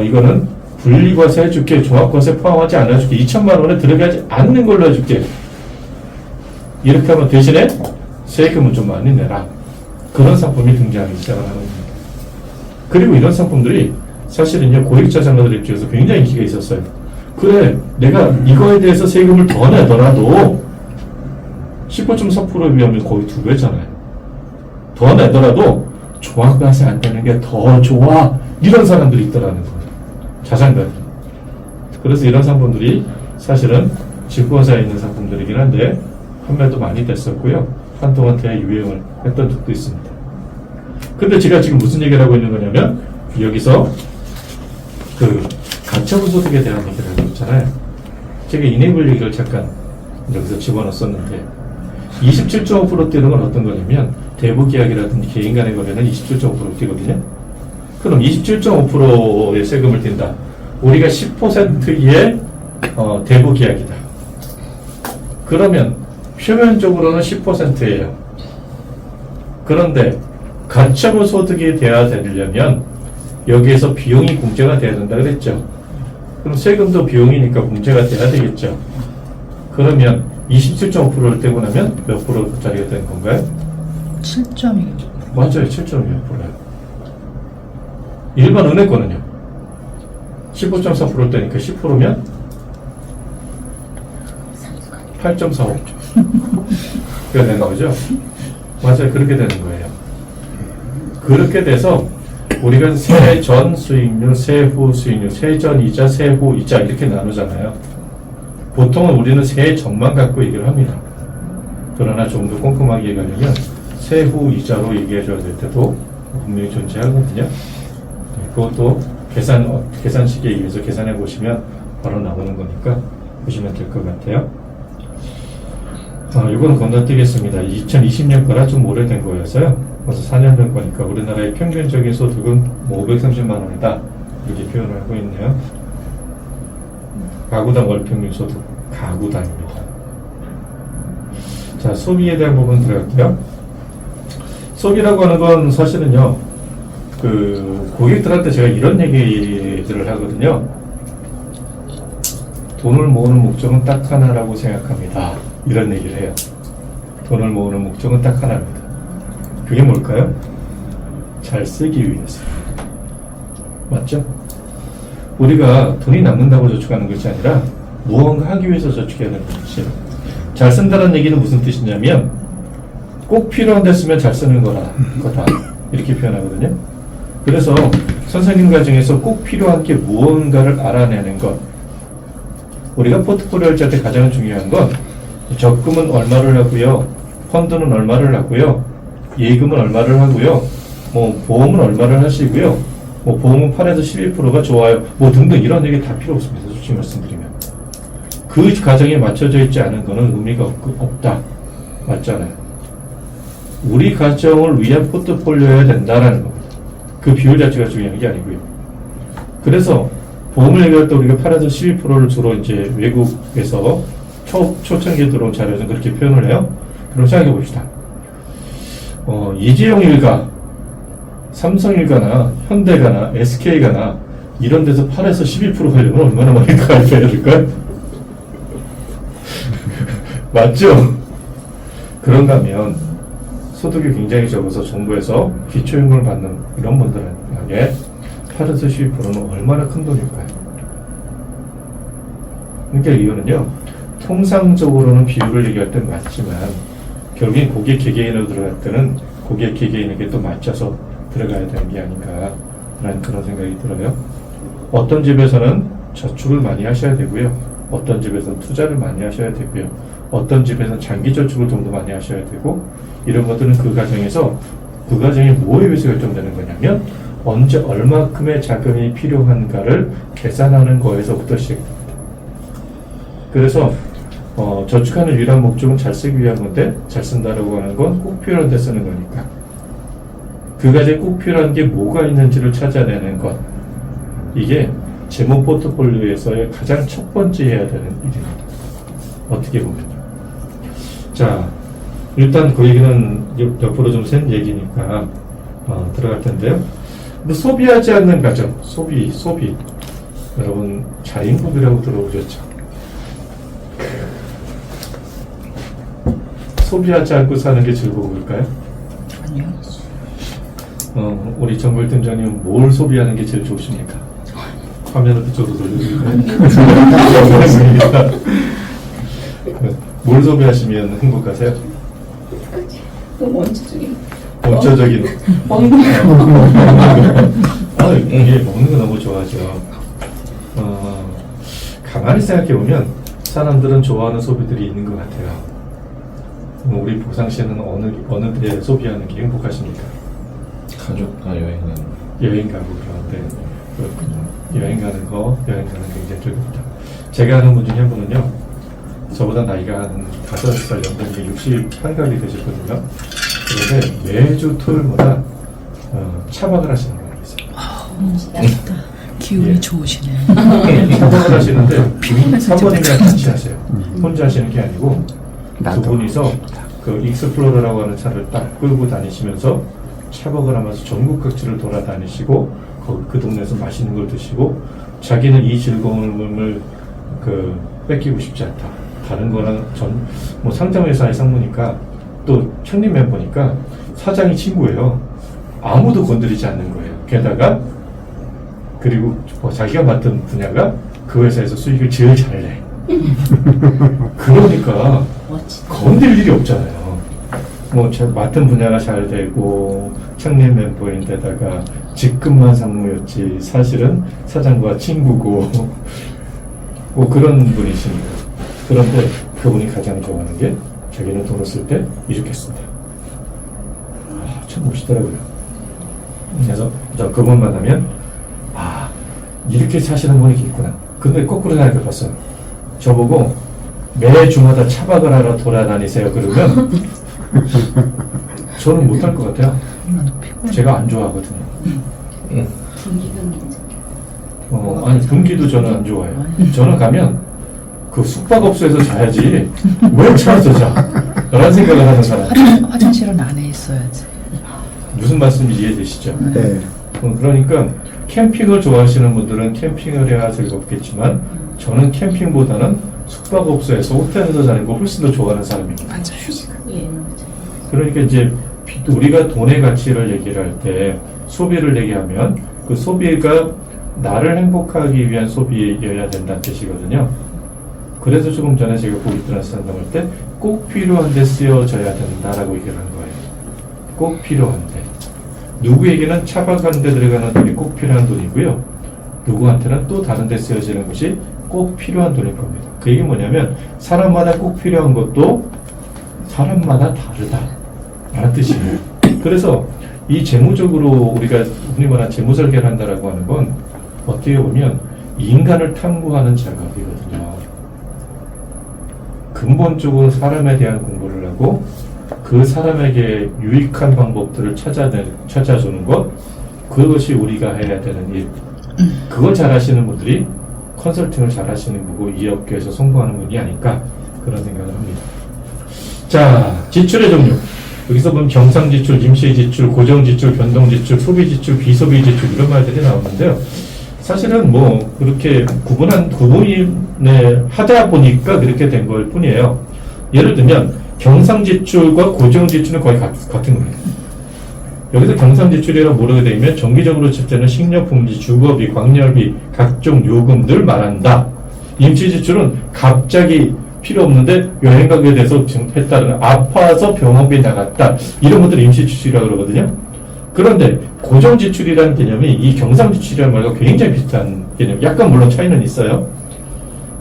A: 이거는 분리과세 해줄게, 종합과세 포함하지 않아줄게, 2천만 원에 들어가지 않는 걸로 해줄게. 이렇게 하면 대신에 세금은 좀 많이 내라. 그런 상품이 등장하기 시작을 하는 겁니다. 그리고 이런 상품들이 사실은요, 고액자 자녀들 입장에서 굉장히 인기가 있었어요. 그래, 내가 이거에 대해서 세금을 더 내더라도 15.4%에 비하면 거의 2배잖아요. 더 내더라도 종합과세 안 되는 게 더 좋아. 이런 사람들이 있더라는 거예요. 자산가들. 그래서 이런 상품들이 사실은 증권사에 있는 상품들이긴 한데 판매도 많이 됐었고요. 한동안 대유행을 했던 적도 있습니다. 근데 제가 지금 무슨 얘기를 하고 있는 거냐면 여기서 그 가처분 소득에 대한 얘기를 하고 있잖아요. 제가 이네이블 얘기를 잠깐 여기서 집어넣었었는데 27.5% 뛰는 건 어떤 거냐면 대부계약이라든지 개인 간의 거래는 27.5% 뛰거든요. 그럼 27.5%의 세금을 띈다. 우리가 10%의 대부계약이다. 그러면 표면적으로는 10%예요. 그런데 가처분 소득이 돼야 되려면 여기에서 비용이 공제가 돼야 된다 그랬죠. 그럼 세금도 비용이니까 공제가 돼야 되겠죠. 그러면 27.5%를 떼고 나면 몇 프로짜리가 되는 건가요?
B: 7.2.
A: 맞아요. 7.2%예요. 일반 은행권은요. 15.4% 때니까 10%면 8.45%가 되는 거죠. 맞아요. 그렇게 되는 거예요. 그렇게 돼서 우리가 세전 수익률, 세후 수익률, 세전 이자, 세후 이자 이렇게 나누잖아요. 보통은 우리는 세전만 갖고 얘기를 합니다. 그러나 좀 더 꼼꼼하게 얘기하려면 세후 이자로 얘기해줘야 될 때도 분명히 존재하거든요. 그것도 계산식에 의해서 계산해 보시면 바로 나오는 거니까 보시면 될 것 같아요. 이건 건너뛰겠습니다. 2020년 거라 좀 오래된 거여서요. 벌써 4년 된 거니까 우리나라의 평균적인 소득은 530만 원이다. 이렇게 표현을 하고 있네요. 가구당 월평균 소득, 가구당입니다. 자, 소비에 대한 부분 들어갈게요. 소비라고 하는 건 사실은요, 고객들한테 제가 이런 얘기들을 하거든요. 돈을 모으는 목적은 딱 하나라고 생각합니다. 이런 얘기를 해요. 돈을 모으는 목적은 딱 하나입니다. 그게 뭘까요? 잘 쓰기 위해서. 맞죠? 우리가 돈이 남는다고 저축하는 것이 아니라 무언가 하기 위해서 저축해야 되는 것이. 잘 쓴다는 얘기는 무슨 뜻이냐면 꼭 필요한 데 쓰면 잘 쓰는 거다. 이렇게 표현하거든요. 그래서 선생님 과정에서 꼭 필요한 게 무언가를 알아내는 것. 우리가 포트폴리오를 짤 때 가장 중요한 건 적금은 얼마를 하고요. 펀드는 얼마를 하고요. 예금은 얼마를 하고요. 보험은 얼마를 하시고요. 보험은 8에서 12%가 좋아요. 등등 이런 얘기 다 필요 없습니다. 솔직히 말씀드리면. 그 가정에 맞춰져 있지 않은 거는 의미가 없다. 맞잖아요. 우리 가정을 위한 포트폴리오여야 된다라는 겁니다. 그 비율 자체가 중요한 게 아니고요. 그래서 보험을 얘기할 때 우리가 8에서 12%를 주로 이제 외국에서 초창기에 들어온 자료에서 그렇게 표현을 해요. 그럼 생각해 봅시다. 이재용 일가, 삼성 일가나 현대가나 SK가나 이런 데서 8에서 12% 하려면 얼마나 많이 가입해야 될까요? 맞죠? 그런가 하면 소득이 굉장히 적어서 정부에서 기초임금을 받는 이런 분들에게 8에서 12%는 얼마나 큰 돈일까요? 그러니까 이거는요, 통상적으로는 비율을 얘기할 땐 맞지만, 결국엔 고객 개개인으로 들어갈 때는 고객 개개인에게 또 맞춰서 들어가야 되는 게 아닌가, 라는 그런 생각이 들어요. 어떤 집에서는 저축을 많이 하셔야 되고요. 어떤 집에서는 투자를 많이 하셔야 되고요. 어떤 집에서는 장기 저축을 좀 더 많이 하셔야 되고, 이런 것들은 그 가정이 뭐에 의해서 결정되는 거냐면, 언제 얼마큼의 자금이 필요한가를 계산하는 거에서부터 시작됩니다. 그래서 저축하는 유일한 목적은 잘 쓰기 위한 건데, 잘 쓴다라고 하는 건 꼭 필요한 데 쓰는 거니까. 그 가정에 꼭 필요한 게 뭐가 있는지를 찾아내는 것. 이게 재무 포트폴리오에서의 가장 첫 번째 해야 되는 일입니다. 어떻게 보면요. 자, 일단 그 얘기는 옆으로 좀 센 얘기니까 들어갈 텐데요. 근데 소비하지 않는 가정, 소비. 여러분, 자린고비라고 들어보셨죠? 소비하지 않고 사는 게 즐거울까요?
B: 아니요.
A: 우리 정글 팀장님은 뭘 소비하는 게 제일 좋으십니까? 화면을 그쪽으로 돌려드릴까요? 뭘 소비하시면 행복하세요?
D: 원초적인
A: 원초적인
D: 먹는 거.
A: 이게 먹는 거 너무 좋아하죠. 가만히 생각해보면 사람들은 좋아하는 소비들이 있는 것 같아요. 우리 보상 씨는 어느 때 소비하는 게 행복하십니까?
C: 가족과 여행 가는
A: 여행 가고 그러는데 그렇군요. 여행 가는 게 굉장히 즐겁다. 제가 아는 분 중에 한 분은요, 저보다 나이가 한 5살 연분이 61가기 되셨거든요. 그런데 매주 토요일마다 차박을 하시는 분이 있어요.
B: 기운이
A: 예.
B: 좋으시네.
A: 차박을 하시는데
B: 피곤해서
A: 사모님이랑 같이 하세요. 혼자 하시는 게 아니고 두
C: 나도.
A: 분이서 그 익스플로러라고 하는 차를 딱 끌고 다니시면서 차박을 하면서 전국 각지를 돌아다니시고 그 동네에서 맛있는 걸 드시고, 자기는 이 즐거움을 뺏기고 싶지 않다. 다른 거랑 뭐 상점회사의 상무니까 또 현림 멤버니까 사장이 친구예요. 아무도 건드리지 않는 거예요. 게다가 그리고 뭐 자기가 맡은 분야가 그 회사에서 수익을 제일 잘 내. 그러니까
D: 멋지다.
A: 건들 일이 없잖아요. 뭐 맡은 분야가 잘 되고 창립 멤버인데다가 직급만 상무였지 사실은 사장과 친구고 뭐 그런 분이십니다. 그런데 그분이 가장 좋아하는 게 자기는 돈을 쓸 때 이렇게 쓴다. 참 멋있더라고요. 그래서 저 그분 만나면 이렇게 사시는 분이 있구나. 근데 거꾸로 생각해 봤어요. 저보고 매 주마다 차박을 하러 돌아다니세요 그러면 저는 못할 것 같아요. 제가 안 좋아하거든요.
D: 분기병 괜찮게.
A: 아니 분기도 저는 안 좋아해요. 저는 가면 그 숙박업소에서 자야지 왜 차에서 자? 라는 생각을 하는 사람.
B: 화장실은 안에 있어야지.
A: 무슨 말씀인지 이해되시죠?
E: 네.
A: 그러니까 캠핑을 좋아하시는 분들은 캠핑을 해야 즐겁겠지만 저는 캠핑보다는 숙박업소에서 호텔에서 자는 거 훨씬 더 좋아하는 사람입니다.
B: 맞아요.
D: 휴식하기 여행을 잘.
A: 그러니까 이제 우리가 돈의 가치를 얘기를 할 때 소비를 얘기하면 그 소비가 나를 행복하기 위한 소비여야 된다는 뜻이거든요. 그래서 조금 전에 제가 고객들한테 상담할 때 꼭 필요한데 쓰여져야 된다라고 얘기를 한 거예요. 꼭 필요한데. 누구에게는 차박하는 데 들어가는 돈이 꼭 필요한 돈이고요. 누구한테는 또 다른 데 쓰여지는 것이 꼭 필요한 돈일 겁니다. 그 얘기는 뭐냐면 사람마다 꼭 필요한 것도 사람마다 다르다 라는 뜻이에요. 그래서 이 재무적으로 우리가 흔히 말하는 재무 설계를 한다라고 하는 건 어떻게 보면 인간을 탐구하는 작업이거든요. 근본적으로 사람에 대한 공부를 하고 그 사람에게 유익한 방법들을 찾아주는 것, 그것이 우리가 해야 되는 일. 그걸 잘 하시는 분들이 컨설팅을 잘 하시는 거고 이 업계에서 성공하는 분이 아닐까 그런 생각을 합니다. 자, 지출의 종류. 여기서 보면 경상지출, 임시지출, 고정지출, 변동지출, 소비지출, 비소비지출 이런 말들이 나오는데요. 사실은 뭐 그렇게 구분이 하다 보니까 그렇게 된 걸 뿐이에요. 예를 들면 경상지출과 고정지출은 거의 같은 겁니다. 여기서 경상지출이라고 뭐라고 되어 있면 정기적으로 집되는 식료품비, 주거비, 광열비, 각종 요금들 말한다. 임시지출은 갑자기 필요 없는데 여행 가게 돼서 했다는 아파서 병원비 나갔다. 이런 것들 임시지출이라고 그러거든요. 그런데 고정지출이라는 개념이 이 경상지출이라는 말과 굉장히 비슷한 개념. 약간 물론 차이는 있어요.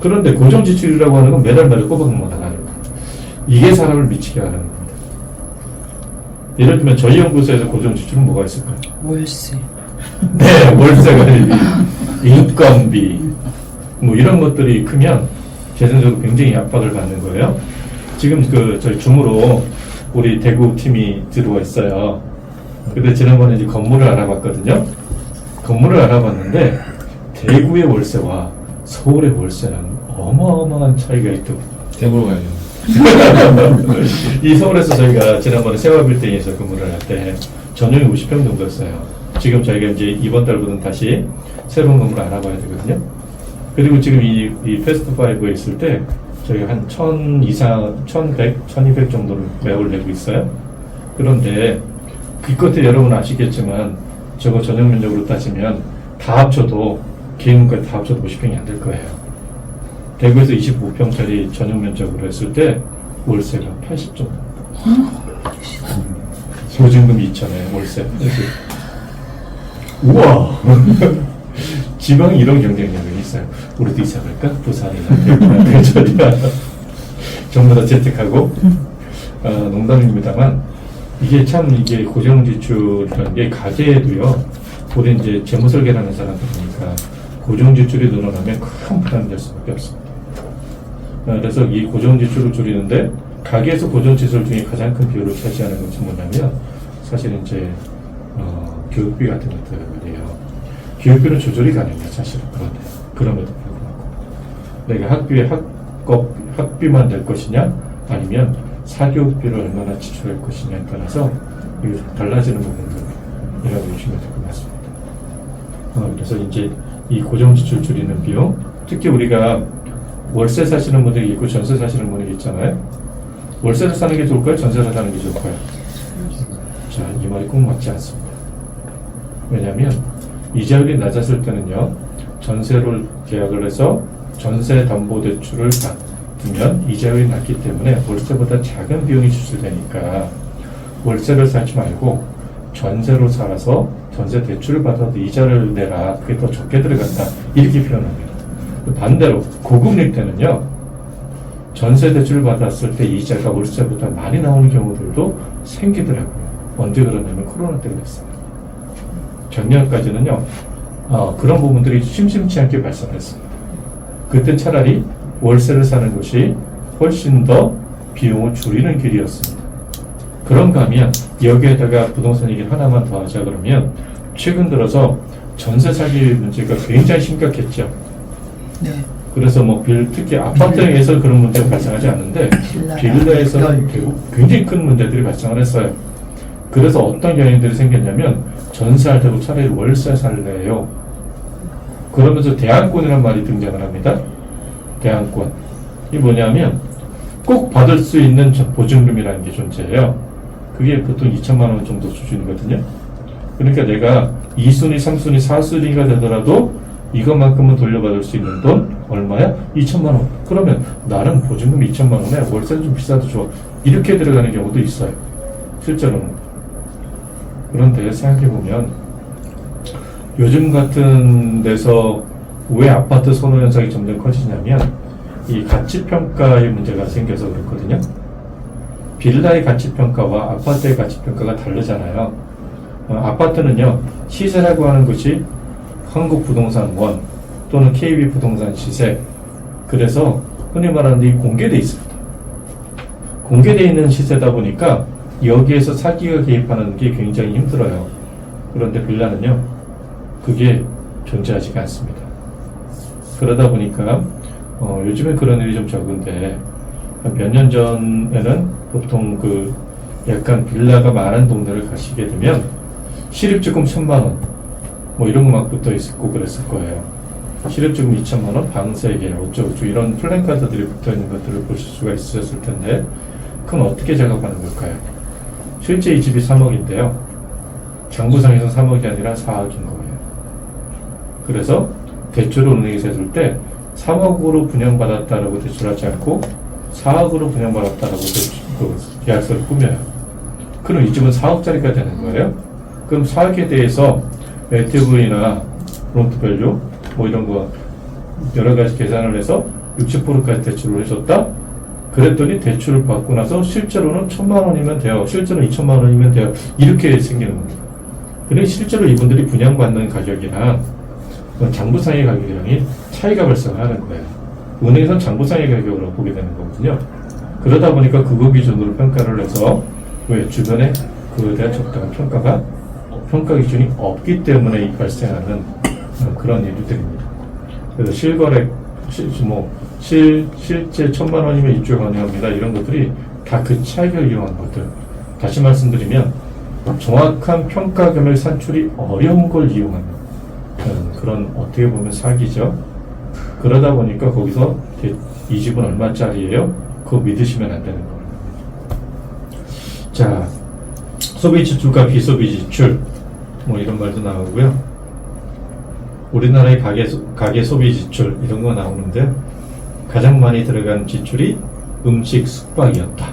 A: 그런데 고정지출이라고 하는 건 매달 꼬박꼬박 나가는 거예요. 이게 사람을 미치게 하는 겁니다. 예를 들면 저희 연구소에서 고정지출은 뭐가 있을까요?
B: 월세.
A: 네, 월세관리비, 인건비 뭐 이런 것들이 크면 재정적으로 굉장히 압박을 받는 거예요. 지금 저희 줌으로 우리 대구 팀이 들어와 있어요. 근데 지난번에 이제 건물을 알아봤거든요. 건물을 알아봤는데 대구의 월세와 서울의 월세는 어마어마한 차이가 있더라고요.
C: 대구로 가야죠.
A: 이 서울에서 저희가 지난번에 세화빌딩에서 근무를 할 때 전용이 50평 정도였어요. 지금 저희가 이제 이번 달부터는 다시 새로운 건물을 알아봐야 되거든요. 그리고 지금 이 패스트5에 있을 때 저희가 한 1000 이상, 1100, 1200 정도를 매월 내고 있어요. 그런데 기껏해 여러분 아시겠지만 저거 전용 면적으로 따지면 다 합쳐도 개인문까지 다 합쳐도 50평이 안 될 거예요. 대구에서 25평짜리 전용 면적으로 했을 때 월세가 80 정도. 보증금이 2,000에 월세. 우와! 지방이 이런 경쟁력이 있어요. 우리도 이사 갈까? 부산이나 대구나 대전이나 전부 다 재택하고 농담입니다만 이게 참 이게 고정지출이라는 게 가계에도요. 우리 이제 재무설계라는 사람들이니까 고정지출이 늘어나면 큰 부담이 될 수밖에 없습니다. 그래서 이 고정지출을 줄이는데 가계에서 고정지출 중에 가장 큰 비율을 차지하는 것이 뭐냐면 사실 이제 교육비 같은 것들이에요. 교육비는 조절이 가능해요, 사실은. 그럼에도 불구하고 내가 학비만 낼 것이냐 아니면 사교육비를 얼마나 지출할 것이냐에 따라서 이게 달라지는 부분들이라고 보시면 될 것 같습니다. 그래서 이제 이 고정지출 줄이는 비용, 특히 우리가 월세 사시는 분들이 있고 전세 사시는 분들이 있잖아요. 월세를 사는 게 좋을까요? 전세를 사는 게 좋을까요? 자, 이 말이 꼭 맞지 않습니다. 왜냐하면 이자율이 낮았을 때는요, 전세를 계약을 해서 전세 담보 대출을 받으면 이자율이 낮기 때문에 월세보다 작은 비용이 지출되니까 월세를 사지 말고 전세로 살아서 전세 대출을 받아도 이자를 내라. 그게 더 적게 들어간다. 이렇게 표현합니다. 반대로 고금리 때는요, 전세 대출을 받았을 때 이자가 월세보다 많이 나오는 경우들도 생기더라고요. 언제 그러냐면 코로나 때 그랬어요. 작년까지는요, 그런 부분들이 심심치 않게 발생했습니다. 그때 차라리 월세를 사는 것이 훨씬 더 비용을 줄이는 길이었습니다. 그런가 하면 여기에다가 부동산 얘기를 하나만 더 하자 그러면 최근 들어서 전세 사기 문제가 굉장히 심각했죠.
B: 네.
A: 그래서 뭐 특히 아파트에서 그런 문제가 발생하지 않는데 빌라에서 굉장히 큰 문제들이 발생을 했어요. 그래서 어떤 경향들이 생겼냐면 전세할 때도 차라리 월세 살래요. 그러면서 대안권이라는 말이 등장을 합니다. 대안권. 이게 뭐냐면 꼭 받을 수 있는 보증금이라는 게 존재해요. 그게 보통 2천만 원 정도 수준이거든요. 그러니까 내가 2순위, 3순위, 4순위가 되더라도 이것만큼은 돌려받을 수 있는 돈 얼마야? 2천만 원. 그러면 나는 보증금 2천만 원에 월세는 좀 비싸도 좋아. 이렇게 들어가는 경우도 있어요. 실제로는. 그런데 생각해보면 요즘 같은 데서 왜 아파트 선호 현상이 점점 커지냐면 이 가치평가의 문제가 생겨서 그렇거든요. 빌라의 가치평가와 아파트의 가치평가가 다르잖아요. 아파트는요, 시세라고 하는 것이 한국부동산 원 또는 KB부동산 시세. 그래서 흔히 말하는 이 공개되어 있습니다. 공개되어 있는 시세다 보니까 여기에서 사기가 개입하는 게 굉장히 힘들어요. 그런데 빌라는요, 그게 존재하지가 않습니다. 그러다 보니까 요즘엔 그런 일이 좀 적은데 몇 년 전에는 보통 그 약간 빌라가 많은 동네를 가시게 되면 실입주금 1,000만 원 뭐 이런 거 막 붙어 있고 그랬을 거예요. 실입주금 2천만 원, 방 3개, 어쩌고저쩌고 이런 플랜카드들이 붙어 있는 것들을 보실 수가 있으셨을 텐데 그건 어떻게 작업하는 걸까요? 실제 이 집이 3억인데요. 장부상에서 3억이 아니라 4억인 거예요. 그래서 대출을 은행에서 해줄 때 3억으로 분양받았다라고 대출하지 않고 4억으로 분양받았다라고 계약서를 꾸며요. 그럼 이 집은 4억짜리가 되는 거예요. 그럼 4억에 대해서 LTV나 론투밸류 뭐 이런 거 여러 가지 계산을 해서 60%까지 대출을 해줬다? 그랬더니 대출을 받고 나서 실제로는 1,000만 원이면 돼요. 실제로는 2천만 원이면 돼요. 이렇게 생기는 겁니다. 근데 실제로 이분들이 분양받는 가격이랑 장부상의 가격이랑이 차이가 발생하는 거예요. 은행에서는 장부상의 가격으로 보게 되는 거거든요. 그러다 보니까 그거 기준으로 평가를 해서 왜 주변에 그거에 대한 적당한 평가 기준이 없기 때문에 발생하는 그런 일들입니다. 그래서 실거래, 실제 1,000만 원이면 입주 가능합니다. 이런 것들이 다 그 차익을 이용한 것들. 다시 말씀드리면 정확한 평가금을 산출이 어려운 걸 이용하는 그런 어떻게 보면 사기죠. 그러다 보니까 거기서 이 집은 얼마짜리예요? 그거 믿으시면 안 되는 거예요. 자, 소비 지출과 비소비 지출 뭐 이런 말도 나오고요. 우리나라의 가계 소비 지출 이런 거 나오는데 가장 많이 들어간 지출이 음식 숙박이었다.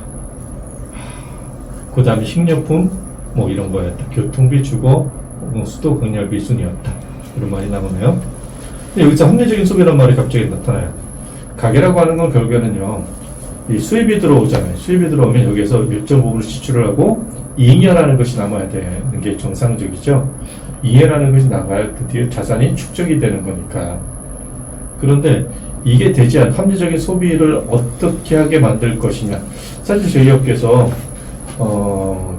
A: 그 다음에 식료품 뭐 이런 거였다. 교통비, 주거, 수도, 공열비 순이었다. 이런 말이 나오네요. 근데 여기서 합리적인 소비란 말이 갑자기 나타나요. 가계라고 하는 건 결국에는요, 이 수입이 들어오잖아요. 수입이 들어오면 여기에서 일정 부분을 지출을 하고 잉여라는 것이 남아야 되는 게 정상적이죠. 잉여라는 것이 나가야 드디어 자산이 축적이 되는 거니까. 그런데 이게 되지 않은 합리적인 소비를 어떻게 하게 만들 것이냐. 사실 저희 업계에서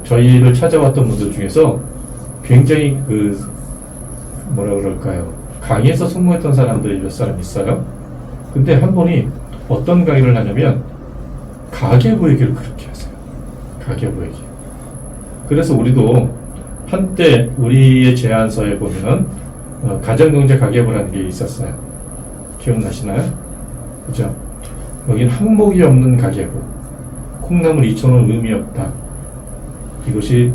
A: 저희를 찾아왔던 분들 중에서 굉장히 뭐라 그럴까요? 강의에서 성공했던 사람들이 몇 사람 있어요. 근데 한 분이 어떤 강의를 하냐면 가계부 얘기를 그렇게 하세요. 가계부 얘기. 그래서 우리도 한때 우리의 제안서에 보면 가정경제 가계부라는 게 있었어요. 기억나시나요? 그죠? 여긴 항목이 없는 가계부, 콩나물 2,000원 의미 없다. 이것이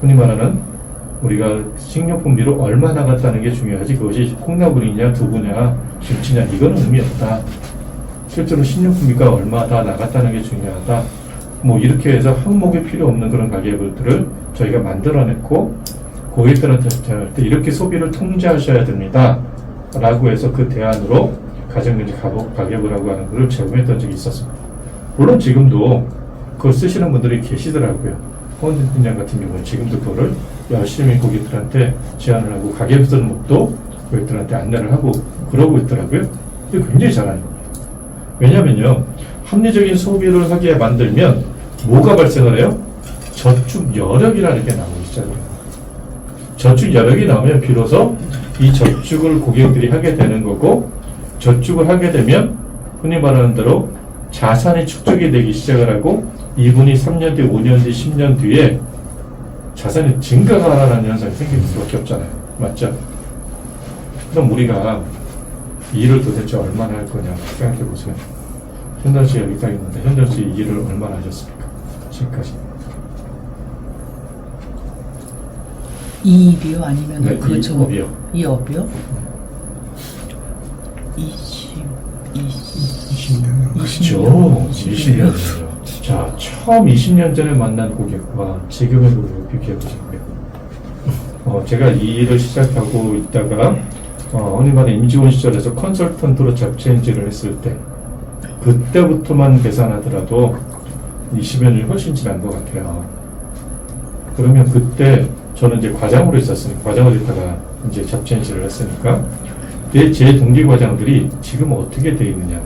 A: 흔히 말하는 우리가 식료품비로 얼마 나갔다는 게 중요하지, 그것이 콩나물이냐 두부냐 김치냐 이거는 의미 없다. 실제로 식료품비가 얼마 다 나갔다는 게 중요하다. 뭐 이렇게 해서 항목이 필요 없는 그런 가계부들을 저희가 만들어냈고, 고객들한테 제안할 때 이렇게 소비를 통제하셔야 됩니다 라고 해서 그 대안으로 가정경제 가계부라고 하는 것을 제공했던 적이 있었습니다. 물론 지금도 그걸 쓰시는 분들이 계시더라고요. 허원진 팀장 같은 경우는 지금도 그거를 열심히 고객들한테 제안을 하고 가계부 쓰는 법도 고객들한테 안내를 하고 그러고 있더라고요. 근데 굉장히 잘하는 겁니다. 왜냐면요, 합리적인 소비를 하게 만들면 뭐가 발생을 해요? 저축 여력이라는 게 나오기 시작해요. 저축 여력이 나오면 비로소 이 저축을 고객들이 하게 되는 거고, 저축을 하게 되면 흔히 말하는 대로 자산이 축적이 되기 시작을 하고, 이분이 3년 뒤, 5년 뒤, 10년 뒤에 자산이 증가가 하는 현상이 생길 수밖에 없잖아요. 맞죠? 그럼 우리가 이 일을 도대체 얼마나 할 거냐 생각해 보세요. 현달 씨가 여기 딱 있는데, 현달 씨 이 일을 얼마나 하셨습니까? 지금까지.
B: 이입이요? 아니면
A: 네,
B: 그
A: 이업이요.
B: 이업이요?
E: 20년.
A: 그렇죠. 20년이에요. 자, 처음 20년 전에 만난 고객과 지금의 고객을 비교해 보시고요. 제가 이 일을 시작하고 있다가 흔히 말하는 임직원 시절에서 컨설턴트로 잡체인지를 했을 때, 그때부터만 계산하더라도 20여 년이 훨씬 지난 것 같아요. 그러면 그때 저는 이제 과장으로 있었으니까, 과장으로 있다가 이제 잡체인지를 했으니까, 제 동기 과장들이 지금 어떻게 돼 있느냐.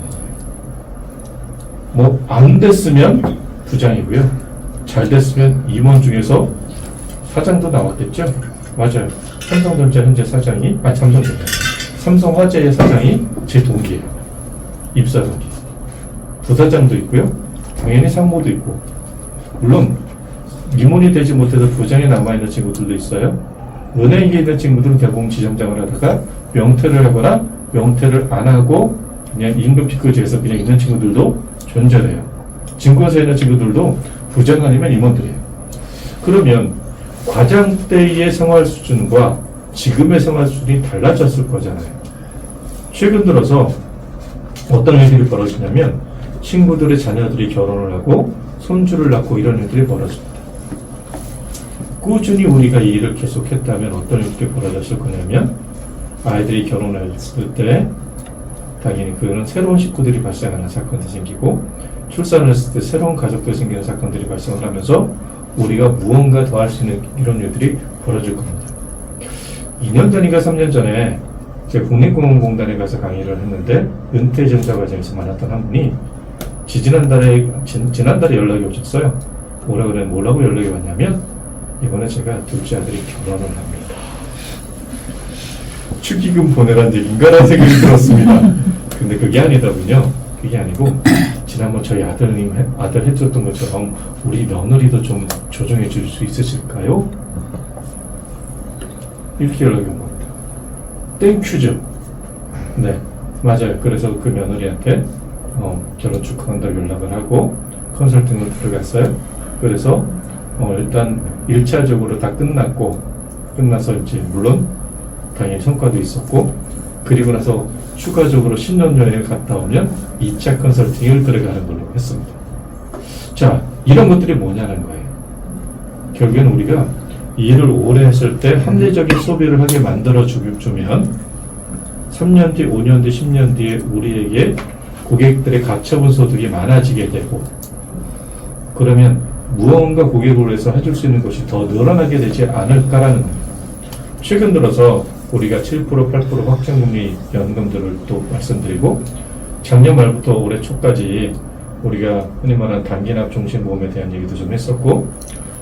A: 뭐, 안 됐으면 부장이고요. 잘 됐으면 임원 중에서 사장도 나왔겠죠? 맞아요. 삼성전자 현재 사장이, 삼성전자. 삼성화재의 사장이 제 동기예요. 입사 동기. 부사장도 있고요. 당연히 상무도 있고. 물론, 임원이 되지 못해서 부장에 남아있는 친구들도 있어요. 은행에 있는 친구들은 대부분 지점장을 하다가 명퇴를 하거나 명퇴를 안 하고 그냥 임금 피크제에서 그냥 있는 친구들도 존재해요. 증권사에 있는 친구들도 부장 아니면 임원들이에요. 그러면 과장 때의 생활 수준과 지금의 생활 수준이 달라졌을 거잖아요. 최근 들어서 어떤 일들이 벌어지냐면, 친구들의 자녀들이 결혼을 하고 손주를 낳고 이런 일들이 벌어집니다. 꾸준히 우리가 이 일을 계속했다면 어떤 일들이 벌어졌을 거냐면, 아이들이 결혼했을 때 당연히 그거는 새로운 식구들이 발생하는 사건이 생기고, 출산을 했을 때 새로운 가족들이 생기는 사건들이 발생을 하면서 우리가 무언가 더 할 수 있는 이런 일들이 벌어질 겁니다. 2년 전인가 3년 전에 제가 국립공원공단에 가서 강의를 했는데, 은퇴전자 과정에서 만났던 한 분이 지난달에 연락이 오셨어요. 뭐라고 연락이 왔냐면, 이번에 제가 둘째 아들이 결혼을 합니다. 축의금 보내란 얘기인가라는 생각이 들었습니다. 근데 그게 아니더군요. 그게 아니고, 지난번 저희 아들 해줬던 것처럼 우리 며느리도 좀 조정해 줄 수 있으실까요? 이렇게 연락이 온 겁니다. 땡큐죠. 네, 맞아요. 그래서 그 며느리한테 결혼 축하한다고 연락을 하고 컨설팅을 들어갔어요. 그래서 일단 1차적으로 다 끝나서 이제 물론 당연히 성과도 있었고, 그리고 나서 추가적으로 신혼여행을 갔다 오면 2차 컨설팅을 들어가는 걸로 했습니다. 자, 이런 것들이 뭐냐는 거예요. 결국엔 우리가 이 일을 오래 했을 때 합리적인 소비를 하게 만들어주면 3년 뒤, 5년 뒤, 10년 뒤에 우리에게 고객들의 가처분 소득이 많아지게 되고, 그러면 무언가 고객으로 해서 해줄 수 있는 것이 더 늘어나게 되지 않을까라는 겁니다. 최근 들어서 우리가 7%, 8% 확정금리 연금들을 또 말씀드리고, 작년 말부터 올해 초까지 우리가 흔히 말하는 단기납 종신보험에 대한 얘기도 좀 했었고,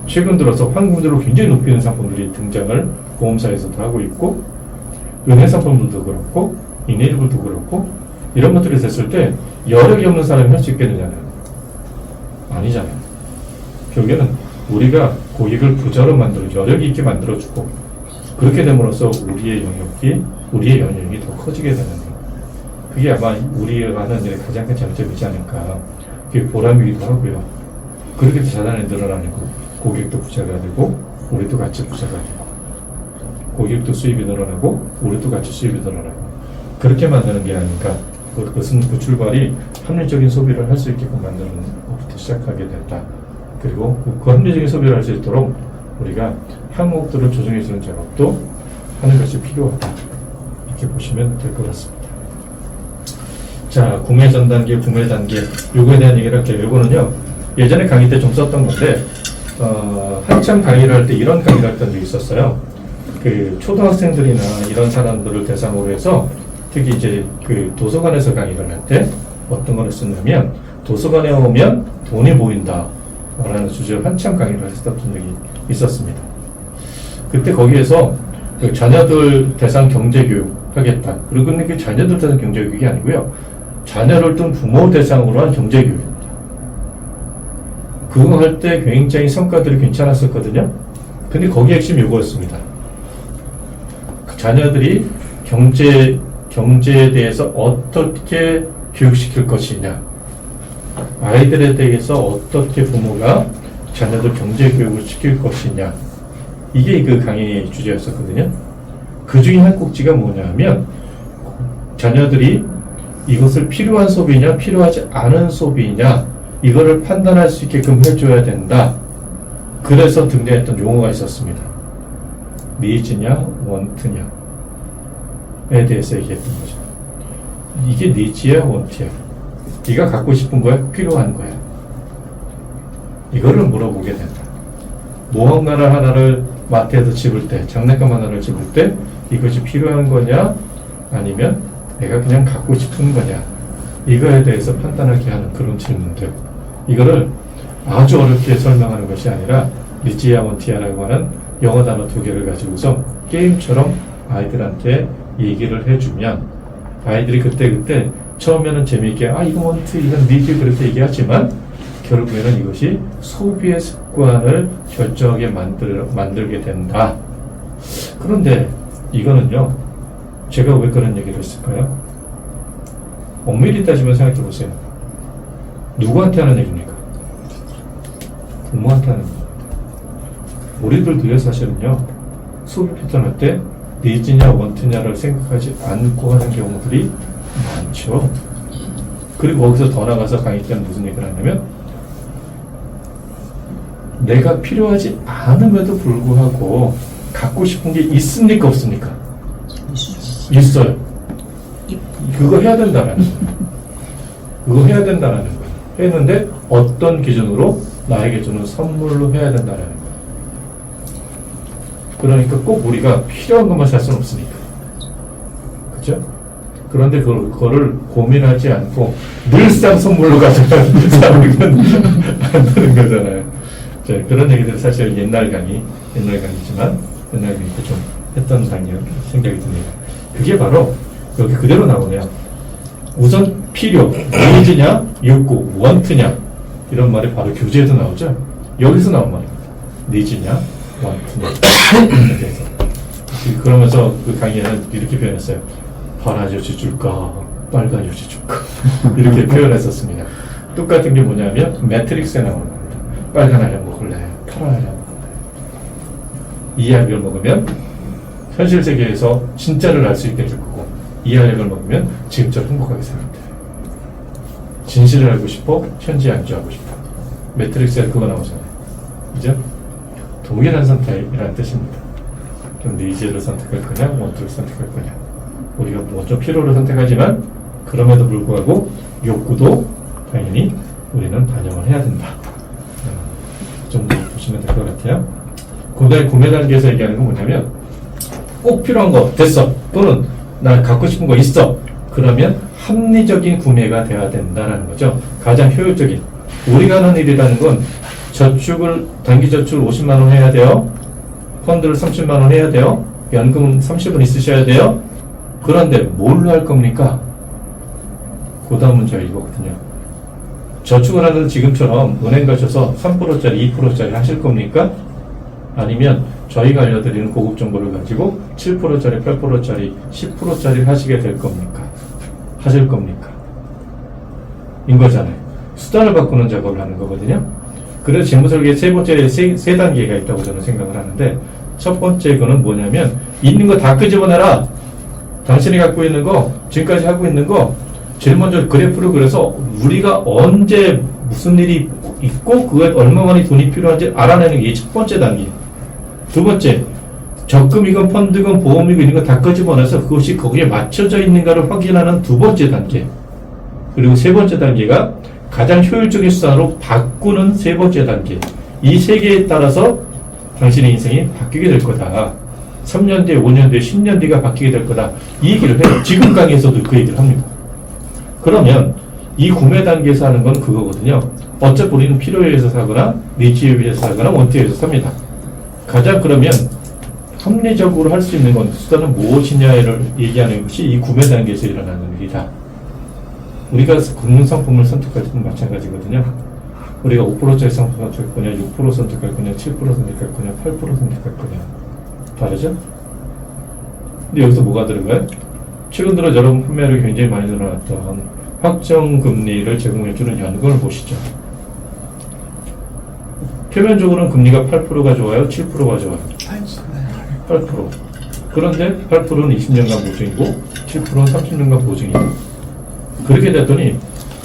A: 최근 들어서 환급률을 굉장히 높이는 상품들이 등장을 보험사에서도 하고 있고, 은행 상품들도 그렇고, 이네이블도 그렇고, 이런 것들이 됐을 때 여력이 없는 사람이 할 수 있겠느냐는 아니잖아요. 결국에는 우리가 고객을 부자로 만들고 여력이 있게 만들어주고, 그렇게 됨으로써 우리의 영역이, 우리의 영역이 더 커지게 되는 거예요. 그게 아마 우리가 하는 일의 가장 큰 장점이지 않을까. 그게 보람이기도 하고요. 그렇게 해서 자산이 늘어나고 고객도 부자가 되고 우리도 같이 부자가 되고 고객도 수입이 늘어나고 우리도 같이 수입이 늘어나고 그렇게 만드는 게 아닌가. 그것은 그 출발이 합리적인 소비를 할 수 있게끔 만드는 것부터 시작하게 된다. 그리고 그 합리적인 소비를 할 수 있도록 우리가 항목들을 조정해주는 작업도 하는 것이 필요하다. 이렇게 보시면 될 것 같습니다. 자, 구매 전 단계, 구매 단계, 요거에 대한 얘기를 할게요. 요거는요, 예전에 강의 때 좀 썼던 건데, 한참 강의를 할 때 이런 강의를 했던 적이 있었어요. 그 초등학생들이나 이런 사람들을 대상으로 해서 특히 이제 그 도서관에서 강의를 할 때 어떤 걸 했었냐면, 도서관에 오면 돈이 보인다. 라는 주제로 한참 강의를 했었던 적이 있었습니다. 그때 거기에서 그 자녀들 대상 경제교육 하겠다. 그리고 근데 그 자녀들 대상 경제교육이 아니고요. 자녀를 둔 부모 대상으로 한 경제교육입니다. 그거 할 때 굉장히 성과들이 괜찮았었거든요. 근데 거기 핵심이 이거였습니다. 그 자녀들이 경제에 대해서 어떻게 교육시킬 것이냐. 아이들에 대해서 어떻게 부모가 자녀들 경제교육을 시킬 것이냐. 이게 그 강의 주제였었거든요. 그 중에 한 꼭지가 뭐냐면 자녀들이 이것을 필요한 소비냐 필요하지 않은 소비냐 이거를 판단할 수 있게끔 해줘야 된다. 그래서 등장했던 용어가 있었습니다. 니즈냐 원트냐에 대해서 얘기했던 거죠. 이게 니즈야 원트야. 네가 갖고 싶은 거야 필요한 거야. 이거를 물어보게 된다. 무언가를 하나를 마트에서 집을 때, 장난감 하나를 집을 때 이것이 필요한 거냐 아니면 내가 그냥 갖고 싶은 거냐 이거에 대해서 판단하게 하는 그런 질문들. 이거를 아주 어렵게 설명하는 것이 아니라 리지아 원티아라고 하는 영어 단어 2개를 가지고서 게임처럼 아이들한테 얘기를 해주면 아이들이 그때 처음에는 재미있게 이거 원트 이건 니즈 그렇게 얘기하지만 결국에는 이것이 소비의 습관을 결정하게 만들게 된다. 그런데 이거는요, 제가 왜 그런 얘기를 했을까요? 엄밀히 따지면 생각해 보세요. 누구한테 하는 얘기입니까? 부모한테 하는 얘기입니다. 우리들도요, 사실은요, 소비 패턴 할 때 니즈냐 원트냐를 생각하지 않고 하는 경우들이 많죠. 그리고 거기서 더 나가서 강의 때는 무슨 얘기를 하냐면 내가 필요하지 않음에도 불구하고 갖고 싶은 게 있습니까 없습니까? 있어요. 그거 해야 된다는 거예요. 그거 해야 된다는 거예요. 했는데 어떤 기준으로 나에게 주는 선물로 해야 된다는 거예요. 그러니까 꼭 우리가 필요한 것만 살 수는 없으니까. 그죠? 그런데 그거를 고민하지 않고 늘상 선물로 가져가는 사람이건 안 되는 거잖아요. 자, 그런 얘기들은 사실 옛날 강의지만 옛날 강의 때 좀 했던 강의 생각이 듭니다. 그게 바로 여기 그대로 나오네요. 우선 필요, 니즈냐, 욕구, 원트냐 이런 말이 바로 교재에도 나오죠. 여기서 나온 말입니다. 니즈냐, 원트냐. 그래서 그러면서 그 강의에는 이렇게 표현했어요. 파란 요지 줄까, 빨간 요지 줄까 이렇게 표현했었습니다. 똑같은 게 뭐냐면 매트릭스에 나오는 겁니다. 빨간 알약 먹을래, 파란 알약 먹을래. 이 알약을 먹으면 현실 세계에서 진짜를 알 수 있게 될 거고 이 알약을 먹으면 지금처럼 행복하게 살 때 진실을 알고 싶어, 현재 안주하고 싶어. 매트릭스에 그거 나오잖아요. 그죠? 동일한 선택이라는 뜻입니다. 그럼 니즈를 선택할 거냐, 원투를 선택할 거냐. 우리가 먼저 필요를 선택하지만 그럼에도 불구하고 욕구도 당연히 우리는 반영을 해야 된다. 그 정도 보시면 될 것 같아요. 구매 단계에서 얘기하는 건 뭐냐면 꼭 필요한 거 됐어. 또는 나 갖고 싶은 거 있어. 그러면 합리적인 구매가 돼야 된다는 거죠. 가장 효율적인. 우리가 하는 일이라는 건 단기 저축을 50만 원 해야 돼요. 펀드를 30만 원 해야 돼요. 연금 30원 있으셔야 돼요. 그런데 뭘로 할 겁니까? 그 다음 문제가 이거거든요. 저축을 하는 지금처럼 은행 가셔서 3%짜리, 2%짜리 하실 겁니까? 아니면 저희가 알려드리는 고급 정보를 가지고 7%짜리, 8%짜리, 10%짜리 하시게 될 겁니까? 하실 겁니까? 인 거잖아요. 수단을 바꾸는 작업을 하는 거거든요. 그래서 재무설계 세 번째 세 단계가 있다고 저는 생각을 하는데, 첫 번째 거는 뭐냐면 있는 거 다 끄집어내라. 당신이 갖고 있는 거, 지금까지 하고 있는 거 제일 먼저 그래프를 그려서 우리가 언제 무슨 일이 있고 그거에 얼마만이 돈이 필요한지 알아내는 게 첫 번째 단계. 두 번째, 적금이건 펀드건 보험이건 이런 거 다 끄집어내서 그것이 거기에 맞춰져 있는가를 확인하는 두 번째 단계. 그리고 세 번째 단계가 가장 효율적인 수단으로 바꾸는 세 번째 단계. 이 세 개에 따라서 당신의 인생이 바뀌게 될 거다. 3년 뒤에, 5년 뒤에, 10년 뒤가 바뀌게 될 거다. 이 얘기를 해요. 지금 강의에서도 그 얘기를 합니다. 그러면 이 구매 단계에서 하는 건 그거거든요. 어차피 우리는 필요에 의해서 사거나 니치에 의해서 사거나 원티에 의해서 삽니다. 가장 그러면 합리적으로 할 수 있는 건 수단은 무엇이냐를 얘기하는 것이 이 구매 단계에서 일어나는 일이다. 우리가 금융 상품을 선택할 때는 마찬가지거든요. 우리가 5%짜리 상품 선택할 거냐, 6% 선택할 거냐, 7% 선택할 거냐, 8% 선택할 거냐. 다르죠? 근데 여기서 뭐가 들어가요? 최근 들어 여러분 판매량이 굉장히 많이 늘어났던 확정금리를 제공해주는 연금을 보시죠. 표면적으로는 금리가 8%가 좋아요? 7%가 좋아요? 8%. 그런데 8%는 20년간 보증이고 7%는 30년간 보증이고, 그렇게 됐더니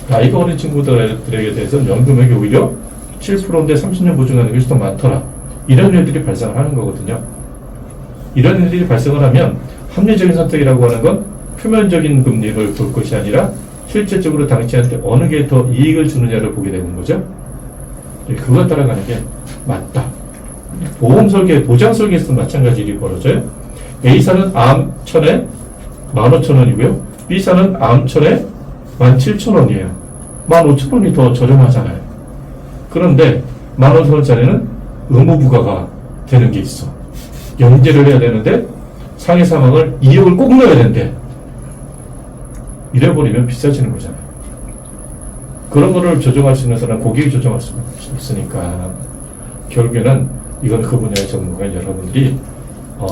A: 나이가 어린 친구들에게 대해서는 연금액이 오히려 7%인데 30년 보증하는 것이 더 많더라. 이런 일들이 발생을 하는 거거든요. 이런 일들이 발생을 하면 합리적인 선택이라고 하는 건 표면적인 금리를 볼 것이 아니라 실제적으로 당신한테 어느 게 더 이익을 주느냐를 보게 되는 거죠. 그거 따라가는 게 맞다. 보험 설계, 보장 설계에서도 마찬가지 일이 벌어져요. A사는 암 1000에 15,000원이고요. B사는 암 1000에 17,000원이에요. 15,000원이 더 저렴하잖아요. 그런데 15,000원짜리는 의무부가가 되는 게 있어. 연재를 해야 되는데 상해 사망을 2억을 꼭 넣어야 되는데 이래버리면 비싸지는 거잖아요. 그런 거를 조정할 수 있는 사람은 고객이 조정할 수 있으니까 결국에는 이건 그 분야의 전문가인 여러분들이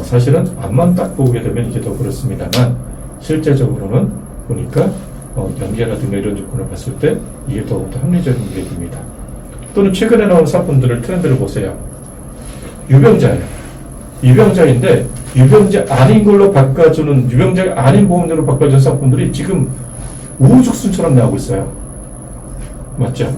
A: 사실은 앞만 딱 보게 되면 이게 더 그렇습니다만 실제적으로는 보니까 연계라든가 이런 조건을 봤을 때 이게 더욱더 합리적인 게 됩니다. 또는 최근에 나온 상품들을 트렌드를 보세요. 유병자예요. 유병자인데 유병자 아닌 걸로 바꿔주는, 유병자가 아닌 보험료로 바꿔주는 상품들이 지금 우후죽순처럼 나오고 있어요. 맞죠?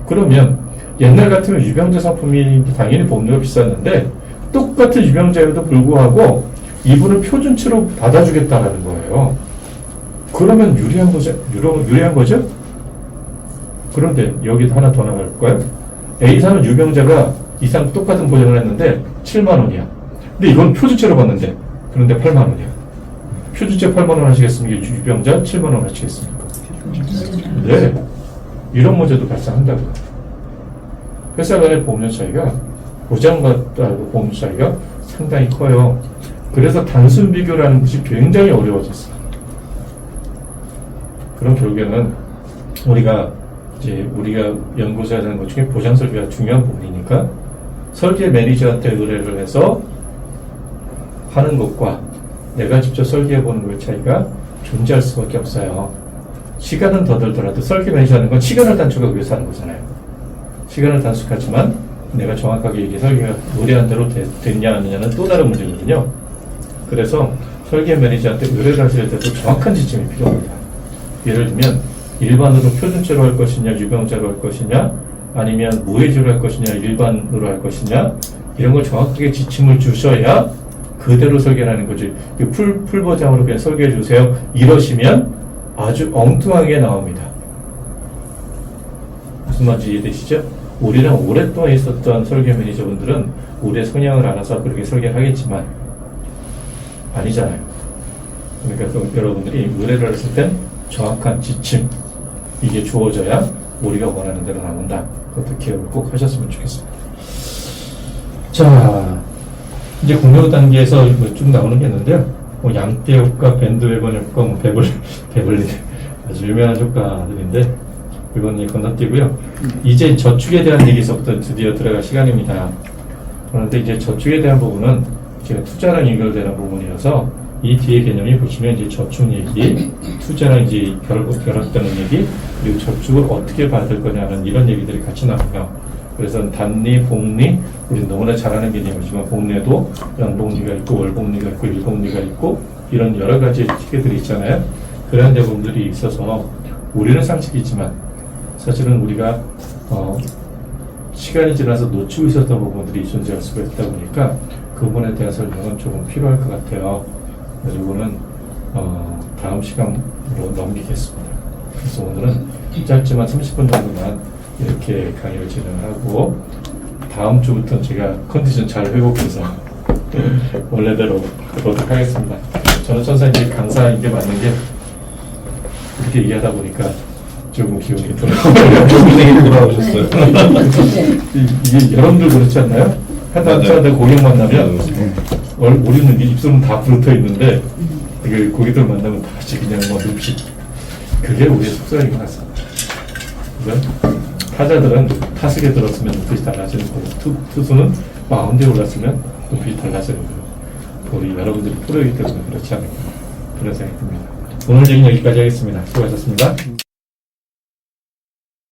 A: 그러면 옛날 같으면 유병자 상품이 당연히 보험료가 비쌌는데 똑같은 유병자에도 불구하고 이분을 표준치로 받아주겠다라는 거예요. 그러면 유리한 거죠? 유리한 거죠? 그런데 여기도 하나 더 나갈까요? A사는 유병자가 이상 똑같은 보장을 했는데 7만 원이야. 근데 이건 표준체로 받는데 그런데 8만 원이야. 표준체 8만 원 하시겠습니까? 유병자 7만 원 하시겠습니까? 네. 이런 문제도 발생한다고요. 회사 간의 보험료 차이가, 보장받다 보험료 차이가 상당히 커요. 그래서 단순 비교라는 것이 굉장히 어려워졌어요. 그럼 결국에는 우리가 연구소에 하는 것 중에 보장 설계가 중요한 부분이니까 설계 매니저한테 의뢰를 해서 하는 것과 내가 직접 설계해보는 것의 차이가 존재할 수밖에 없어요. 시간은 더 들더라도 설계 매니저 하는 건 시간을 단축하기 위해서 하는 거잖아요. 시간을 단축하지만 내가 정확하게 이게 설계가 의뢰한 대로 됐냐 아니냐는 또 다른 문제거든요. 그래서 설계 매니저한테 의뢰를 하실 때도 정확한 지침이 필요합니다. 예를 들면 일반으로 표준체로 할 것이냐, 유병자로 할 것이냐, 아니면 무해지로 할 것이냐, 일반으로 할 것이냐, 이런 걸 정확하게 지침을 주셔야 그대로 설계를 하는 거지. 풀 버전으로 그냥 설계해 주세요. 이러시면 아주 엉뚱하게 나옵니다. 무슨 말인지 이해되시죠? 우리랑 오랫동안 있었던 설계 매니저분들은 우리의 성향을 알아서 그렇게 설계를 하겠지만 아니잖아요. 그러니까 여러분들이 의뢰를 했을 땐 정확한 지침, 이게 주어져야 우리가 원하는 대로 나온다. 그것도 기억을 꼭 하셨으면 좋겠습니다. 자, 이제 공유 단계에서 쭉 나오는 게 있는데요. 양대 효과, 밴드웨건 효과, 베벌리 아주 유명한 효과들인데 이건 건너뛰고요. 이제 저축에 대한 얘기서부터 드디어 들어갈 시간입니다. 그런데 이제 저축에 대한 부분은 제가 투자랑 연결되는 부분이어서 이 뒤에 개념이 보시면 이제 저축 얘기, 투자랑 이제 결합되는 얘기, 그리고 저축을 어떻게 받을 거냐는 이런 얘기들이 같이 나와요. 그래서 단리, 복리, 우리 너무나 잘 아는 개념이지만 복리에도 연복리가 있고 월복리가 있고 일복리가 있고 이런 여러 가지 시계들이 있잖아요. 그런 부분들이 있어서 우리는 상식이지만 사실은 우리가 시간이 지나서 놓치고 있었던 부분들이 존재할 수가 있다 보니까 그 부분에 대한 설명은 조금 필요할 것 같아요. 그래서 이거는 다음 시간으로 넘기겠습니다. 그래서 오늘은 짧지만 30분 정도만 이렇게 강의를 진행하고 다음 주부터는 제가 컨디션 잘 회복해서 원래대로 하도록 하겠습니다. 저는 천사님 강사인 게 맞는 게 이렇게 얘기하다 보니까 조금 기운이 돌아오셨어요.
C: 선생님 돌아오셨어요.
A: 이게 여러분들 그렇지 않나요? 하다 고객 만나면 우리는 입술은 다 부르터 있는데 그 고객들 만나면 다 같이 그냥 뭐 눈빛 그게 우리의 속성인 것 같습니다. 그죠? 타자들은 타석에 들었으면 눈빛이 달라지는 거고 투수는 마운드에 올랐으면 눈빛이 달라지는 거고 우리 여러분들이 프로이기 때문에 그렇지 않을까 그런 생각이 듭니다. 오늘 얘기는 여기까지 하겠습니다. 수고하셨습니다.